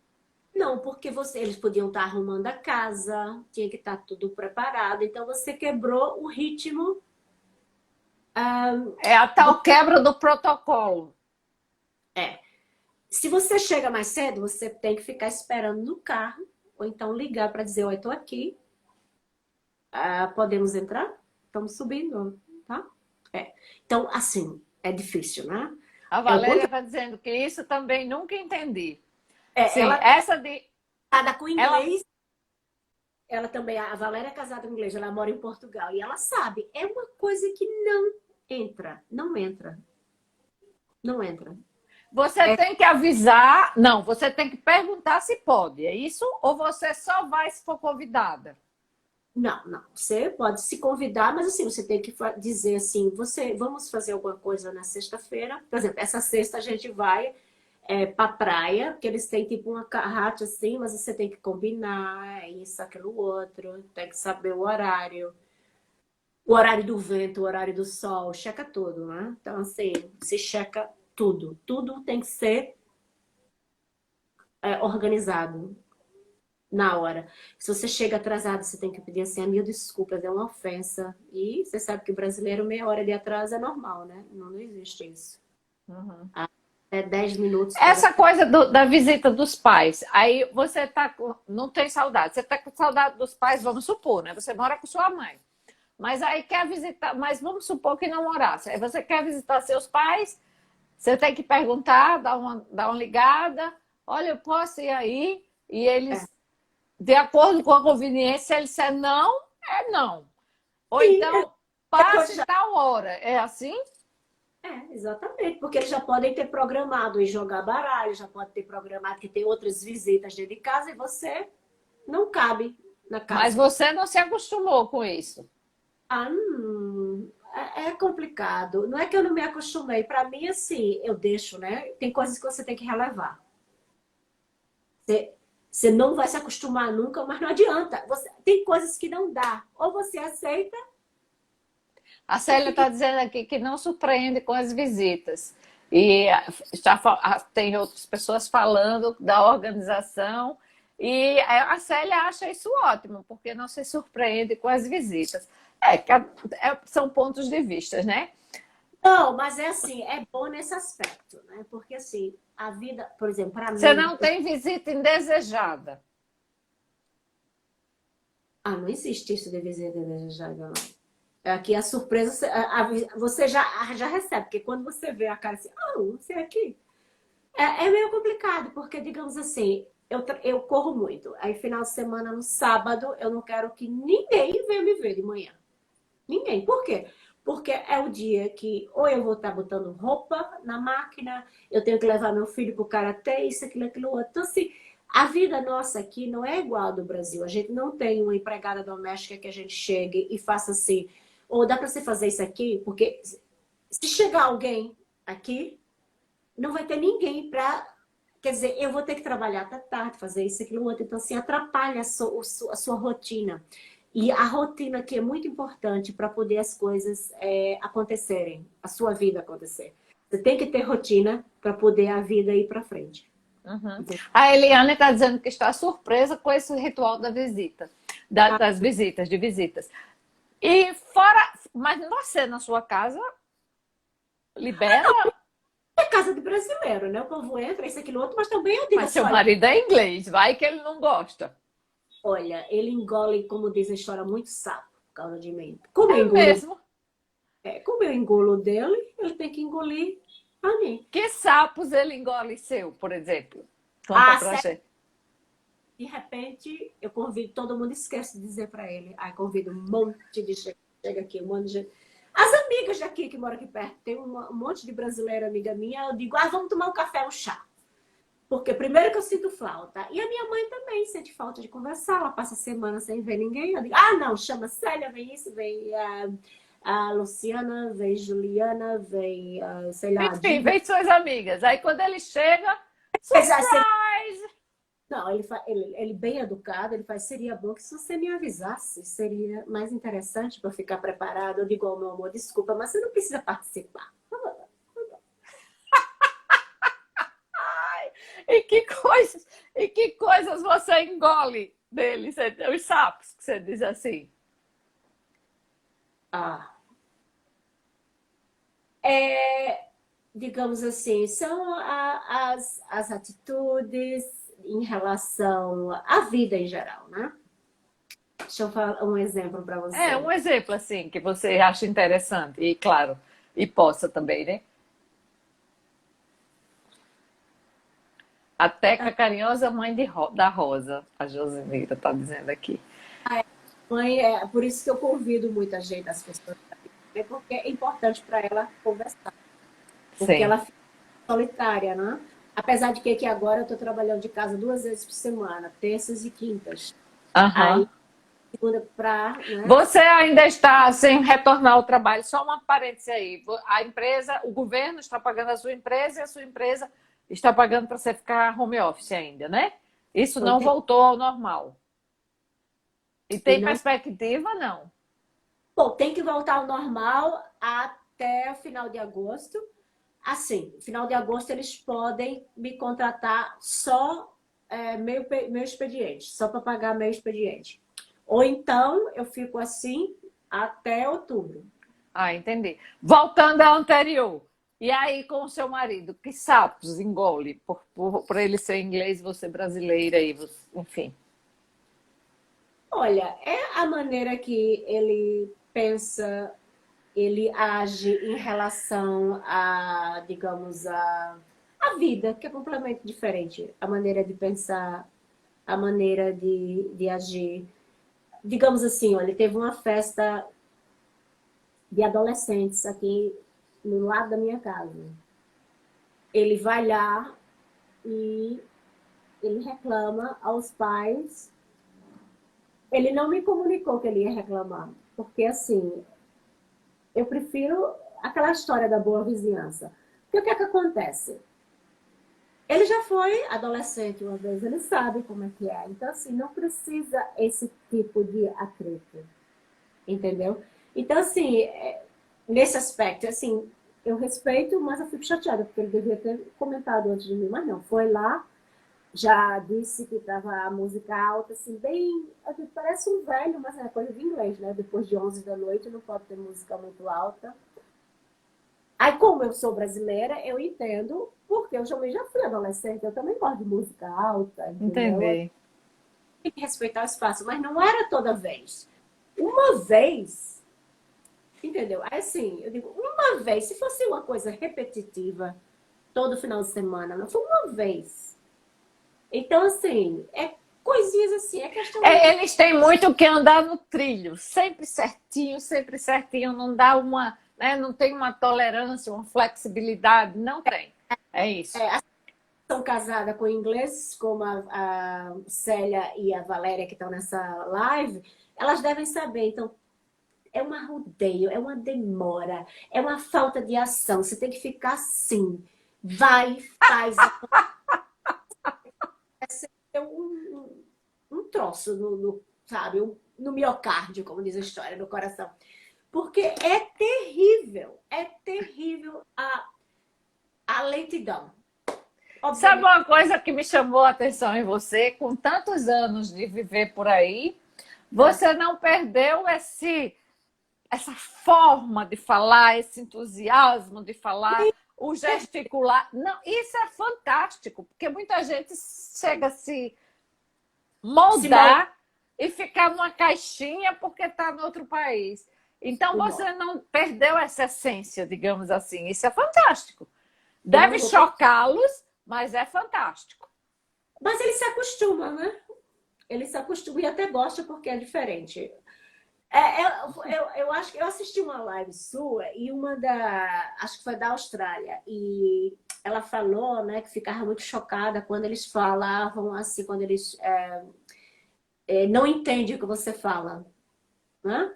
Não, porque eles podiam estar arrumando a casa, tinha que estar tudo preparado. Então você quebrou o ritmo É a do. tal quebra do protocolo. É. Se você chega mais cedo, você tem que ficar esperando no carro, ou então ligar para dizer, oi, estou aqui, podemos entrar? Estamos subindo, tá? É. Então, assim, é difícil, né? A É o Valéria contrário. está dizendo que isso também nunca entendi. Sim, Ela essa de. casada com Ela, inglês, ela também, a Valéria é casada com inglês, ela mora em Portugal, e ela sabe, é uma coisa que não entra, não entra, não entra. você É, tem que avisar. Não, você tem que perguntar se pode. É isso? Ou você só vai se for convidada? não, não. Você pode se convidar, mas assim, você tem que dizer assim, vamos fazer alguma coisa na sexta-feira. Por exemplo, essa sexta a gente vai pra praia, porque eles têm tipo uma carrate assim, mas você tem que combinar, isso, aquilo, outro, tem que saber o horário do vento, o horário do sol, checa tudo, né? Então, assim, se checa tudo. Tudo tem que ser organizado na hora. Se você chega atrasado, você tem que pedir assim, mil desculpas, é uma ofensa. E você sabe que o brasileiro, meia hora de atraso é normal, né? Não existe isso. Uhum. É 10 minutos pode Essa até. coisa da visita dos pais, aí você tá não tem saudade, você está com saudade dos pais, vamos supor, né? Você mora com sua mãe, mas aí quer visitar, mas vamos supor que não morasse, aí você quer visitar seus pais, você tem que perguntar, dar uma ligada, olha, eu posso ir aí, e É. eles, de acordo com a conveniência, se eles disser não, é não. Ou Sim, então, depois passe já. tal hora, é assim? Exatamente, porque eles já podem ter programado em jogar baralho, já pode ter programado que tem outras visitas dentro de casa e você não cabe na Mas casa. você não se acostumou com isso. É complicado. Não é que eu não me acostumei. Para mim, assim, eu deixo, né? Tem coisas que você tem que relevar. Você, você não vai se acostumar nunca, mas não adianta. Tem coisas que não dá. Ou você aceita A ou Célia fica. está dizendo aqui que não surpreende com as visitas. E tem outras pessoas falando da organização. E a Célia acha isso ótimo, porque não se surpreende com as visitas. São pontos de vista, né? Não, mas é assim, é bom nesse aspecto, né? Porque assim, a vida, por exemplo, para Você mim, não tem visita indesejada. não existe isso de visita desejada, não. Aqui a surpresa, você já recebe, porque quando você vê a cara assim, você é aqui. É meio complicado, porque, digamos assim, eu corro muito. Aí, final de semana, no sábado, eu não quero que ninguém venha me ver de manhã. Ninguém. Por quê? Porque é o dia que ou eu vou estar botando roupa na máquina, eu tenho que levar meu filho para o karatê, isso, aquilo, outro. Então, assim, a vida nossa aqui não é igual à do Brasil. A gente não tem uma empregada doméstica que a gente chegue e faça assim, ou dá para você fazer isso aqui? Porque se chegar alguém aqui, não vai ter ninguém para. Quer dizer, eu vou ter que trabalhar até tarde, fazer isso, aquilo, outro. Então, assim, atrapalha a sua rotina. E a rotina aqui é muito importante para poder as coisas acontecerem, a sua vida acontecer. Você tem que ter rotina para poder a vida ir para frente. Uhum. Entendeu? A Eliane está dizendo que está surpresa com esse ritual da visita, Ah, das visitas, de visitas. E fora, mas você na sua casa libera. é casa de brasileiro, né? O povo entra, isso, aquilo, outro, mas também eu digo Mas assim, seu olha, marido é inglês, vai que ele não gosta. ele engole, como diz a história, muito sapo por causa de mim. Como eu É engulo, mesmo. como eu engulo dele, ele tem que engolir Honey. Que sapos ele engole seu, por exemplo? Conta Ah, pra gente. de repente, eu convido, todo mundo esquece de dizer para ele. Aí convido um monte de gente, chega aqui, um monte de gente. As amigas daqui que moram aqui perto, tem um monte de brasileira amiga minha, eu digo, vamos tomar um café, um chá. Porque primeiro que eu sinto falta. E a minha mãe também sente falta de conversar. Ela passa semana sem ver ninguém. Eu digo, não, chama Célia, vem isso, vem a Luciana, vem Juliana, vem, sei lá, a Enfim, Dida. vem suas amigas. Aí quando ele chega, surprise! Não, ele bem educado, ele faz, seria bom que se você me avisasse, seria mais interessante para eu ficar preparado. Eu digo, meu amor, desculpa, mas você não precisa participar. E que coisas você engole deles, os sapos, que você diz assim. Ah, digamos assim, são as atitudes em relação à vida em geral, né? Deixa eu falar um exemplo para É, você. um exemplo assim, que você acha interessante. E claro, e possa também, né? A Teca Carinhosa, mãe da Rosa, a Josimira está dizendo aqui. Mãe, é por isso que eu convido muita gente, as pessoas, porque é importante para ela conversar, porque Sim. ela fica solitária, né? Apesar de que agora eu estou trabalhando de casa 2 vezes por semana, terças e quintas. Aí, Aham. segunda para, né? Você ainda está sem retornar ao trabalho. Só uma parêntese aí. A empresa, o governo está pagando a sua empresa e a sua empresa está pagando para você ficar home office ainda, né? Isso Não não tem, voltou ao normal. E e tem não, perspectiva, não. bom, tem que voltar ao normal até o final de agosto. Assim, final de agosto eles podem me contratar só meu expediente, só para pagar meu expediente. Ou então eu fico assim até outubro. Ah, entendi. Voltando ao anterior. E aí, com o seu marido, que sapos engole? Por ele ser inglês, você brasileira, e você, enfim. Olha, é a maneira que ele pensa, ele age em relação a, digamos, a vida, que é completamente diferente. A maneira de pensar, a maneira de agir. Digamos assim, olha, teve uma festa de adolescentes aqui no lado da minha casa. Ele vai lá e ele reclama aos pais. Ele não me comunicou que ele ia reclamar, porque assim, eu prefiro aquela história da boa vizinhança. Porque o que é que acontece? Ele já foi adolescente uma vez, ele sabe como é que é. Então, assim, não precisa esse tipo de atrito, entendeu? Então, assim, nesse aspecto, assim, eu respeito, mas eu fico chateada, porque ele devia ter comentado antes de mim, mas não, foi lá, já disse que estava a música alta, assim, bem, parece um velho, mas é coisa de inglês, né? Depois de 11 da noite não pode ter música muito alta. Aí, como eu sou brasileira, eu entendo, porque eu também já fui adolescente, eu também gosto de música alta, entendeu? Entendi. Tem que respeitar o espaço, mas não era toda vez. Uma vez, entendeu? Aí, assim, eu digo, uma vez, se fosse uma coisa repetitiva, todo final de semana, não foi uma vez. Então, assim, é coisinhas assim, é questão de. Eles têm muito que andar no trilho, sempre certinho, não dá uma, né, não tem uma tolerância, uma flexibilidade, não tem. É isso. É, são casadas com ingleses, como a Célia e a Valéria, que estão nessa live, elas devem saber. Então, é um arrodeio, é uma demora, é uma falta de ação. Você tem que ficar assim. Vai, faz. É um troço sabe, no miocárdio, como diz a história, no coração. Porque é terrível a lentidão. Sabe Obviamente, uma coisa que me chamou a atenção em você, com tantos anos de viver por aí, você não perdeu essa forma de falar, esse entusiasmo de falar, o gesticular. Não, isso é fantástico, porque muita gente chega a se se molda. moldar e ficar numa caixinha porque está em outro país. Então você não perdeu essa essência, digamos assim. Isso é fantástico. Eu Deve não vou... chocá-los, mas é fantástico. Mas ele se acostuma, né? Ele se acostuma e até gosta porque é diferente. Eu acho que eu assisti uma live sua e acho que foi da Austrália, e ela falou, né, que ficava muito chocada quando eles falavam assim, quando eles não entendem o que você fala, né?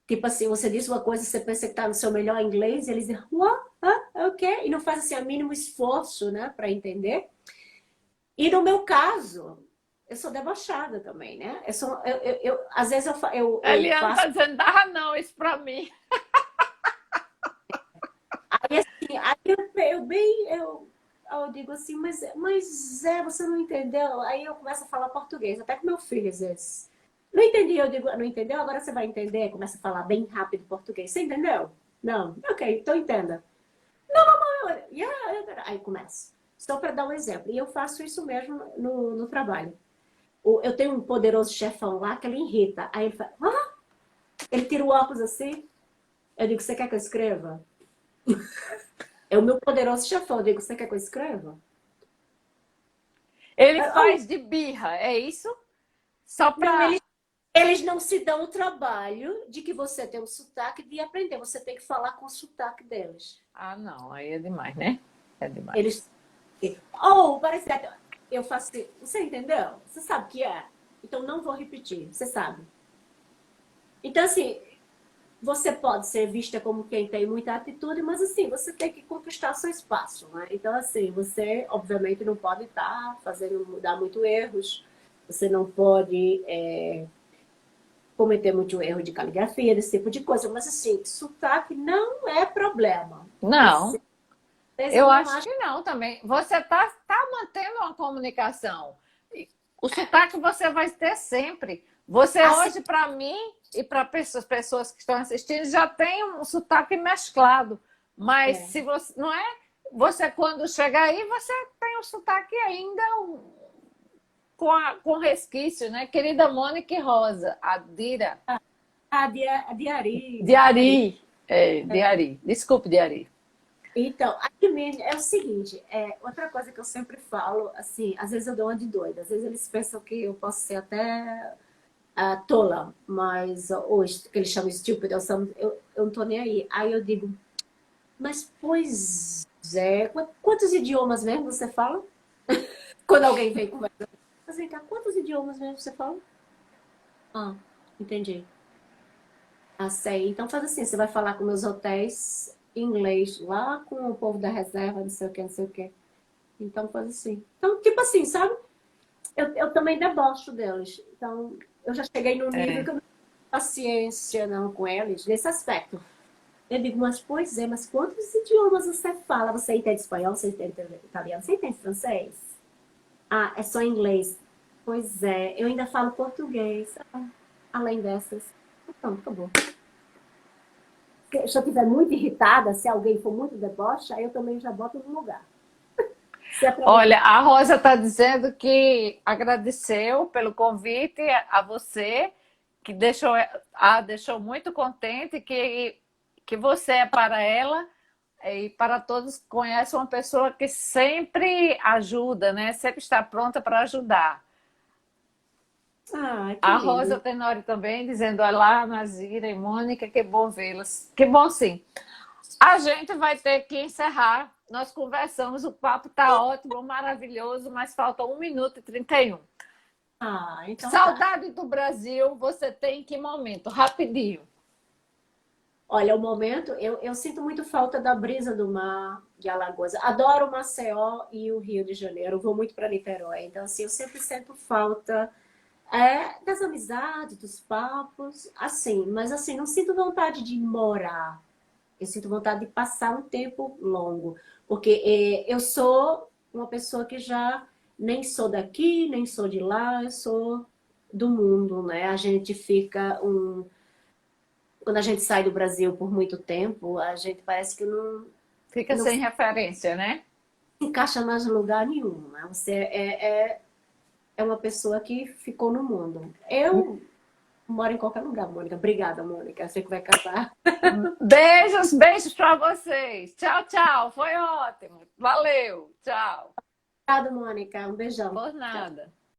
Tipo assim, você diz uma coisa, você pensa que está no seu melhor inglês, e eles dizem, what? Ok, e não faz assim o mínimo esforço, né, para entender. E no meu caso, eu sou debochada também, né? Às vezes eu Eliane passo. está dizendo, ah, não, isso para mim. Aí assim, aí eu digo assim, mas você não entendeu? Aí eu começo a falar português, até com meu filho às vezes. Não entendi, eu digo, não entendeu? Agora você vai entender. Começa a falar bem rápido português. Você entendeu? Não. Ok, então entenda. Aí começa. Só para dar um exemplo. E eu faço isso mesmo no trabalho. Eu tenho um poderoso chefão lá que ele irrita. Aí ele fala, ele tira o óculos assim. Eu digo, você quer que eu escreva? É o meu poderoso chefão. Eu digo, você quer que eu escreva? Ele faz de birra, é isso? Só Não, para... eles não se dão o trabalho de que você tem um sotaque de aprender. Você tem que falar com o sotaque deles. Ah, não, aí é demais, né? É demais. Eles. Oh, parece que eu faço assim. Você entendeu? Você sabe o que é? Então não vou repetir. Você sabe. Então, assim, você pode ser vista como quem tem muita atitude, mas assim, você tem que conquistar seu espaço, né? Então, assim, você obviamente não pode estar fazendo dar muito erros, você não pode cometer muito erro de caligrafia, desse tipo de coisa, mas assim, sotaque não é problema. Não, Eu eu não acho acho que não também. Você tá mantendo uma comunicação. O sotaque você vai ter sempre. Você assim, hoje, para mim e para pessoas que estão assistindo, já tem um sotaque mesclado. Mas é, se você não é, você quando chegar aí, você tem um sotaque ainda com resquício, né? Querida Mônica e Rosa, a Dira. a diari. Diari. É, Diari. Desculpe, Diari. Então, aqui mesmo é o seguinte, outra coisa que eu sempre falo, assim, às vezes eu dou uma de doida, às vezes eles pensam que eu posso ser até tola, mas hoje, que eles chamam stupid, eu não tô nem aí. Aí eu digo, mas pois é, quantos idiomas mesmo você fala? Quando alguém vem conversar, mas vem cá, quantos idiomas mesmo você fala? Ah, entendi. Ah, sei. Então faz assim, você vai falar com meus hotéis em inglês, lá com o povo da reserva, não sei o que, não sei o que. Então faz assim. Então, tipo assim, sabe? Eu também debocho deles. Então, eu já cheguei no nível que eu não tenho paciência não com eles, nesse aspecto. Eu digo, mas pois é, mas quantos idiomas você fala? Você entende espanhol, você entende italiano, você entende francês? Ah, é só inglês. Pois é, eu ainda falo português, além dessas. Então, acabou. Se eu estiver muito irritada, se alguém for muito deboche, aí eu também já boto no lugar. Se é pra mim, Olha, a Rosa está dizendo que agradeceu pelo convite a você, que deixou muito contente, que você é para ela e para todos que conhecem uma pessoa que sempre ajuda, né? Sempre está pronta para ajudar. ah, que A lindo. Rosa Tenório também dizendo: olá, Nazira e Mônica, que bom vê-las. Que bom, sim. A gente vai ter que encerrar. Nós conversamos, o papo está ótimo, maravilhoso, mas falta 1 minuto e 31. Ah, então tá. Saudade do Brasil, você tem em que momento? Rapidinho. Olha, o momento, eu sinto muito falta da brisa do mar de Alagoas. Adoro Maceió e o Rio de Janeiro. Vou muito para Niterói. Então, assim, eu sempre sinto falta das amizades, dos papos, assim. Mas, assim, não sinto vontade de morar. Eu sinto vontade de passar um tempo longo. Porque eu sou uma pessoa que já nem sou daqui, nem sou de lá, eu sou do mundo, né? A gente fica quando a gente sai do Brasil por muito tempo, a gente parece que Fica não sem se referência, né? encaixa mais em lugar nenhum, né? Você é uma pessoa que ficou no mundo. Eu Mora em qualquer lugar, Mônica. Obrigada, Mônica. Você que vai casar. Beijos, beijos para vocês. Tchau, tchau. Foi ótimo. Valeu. Tchau. Obrigada, Mônica. Um beijão. Por nada.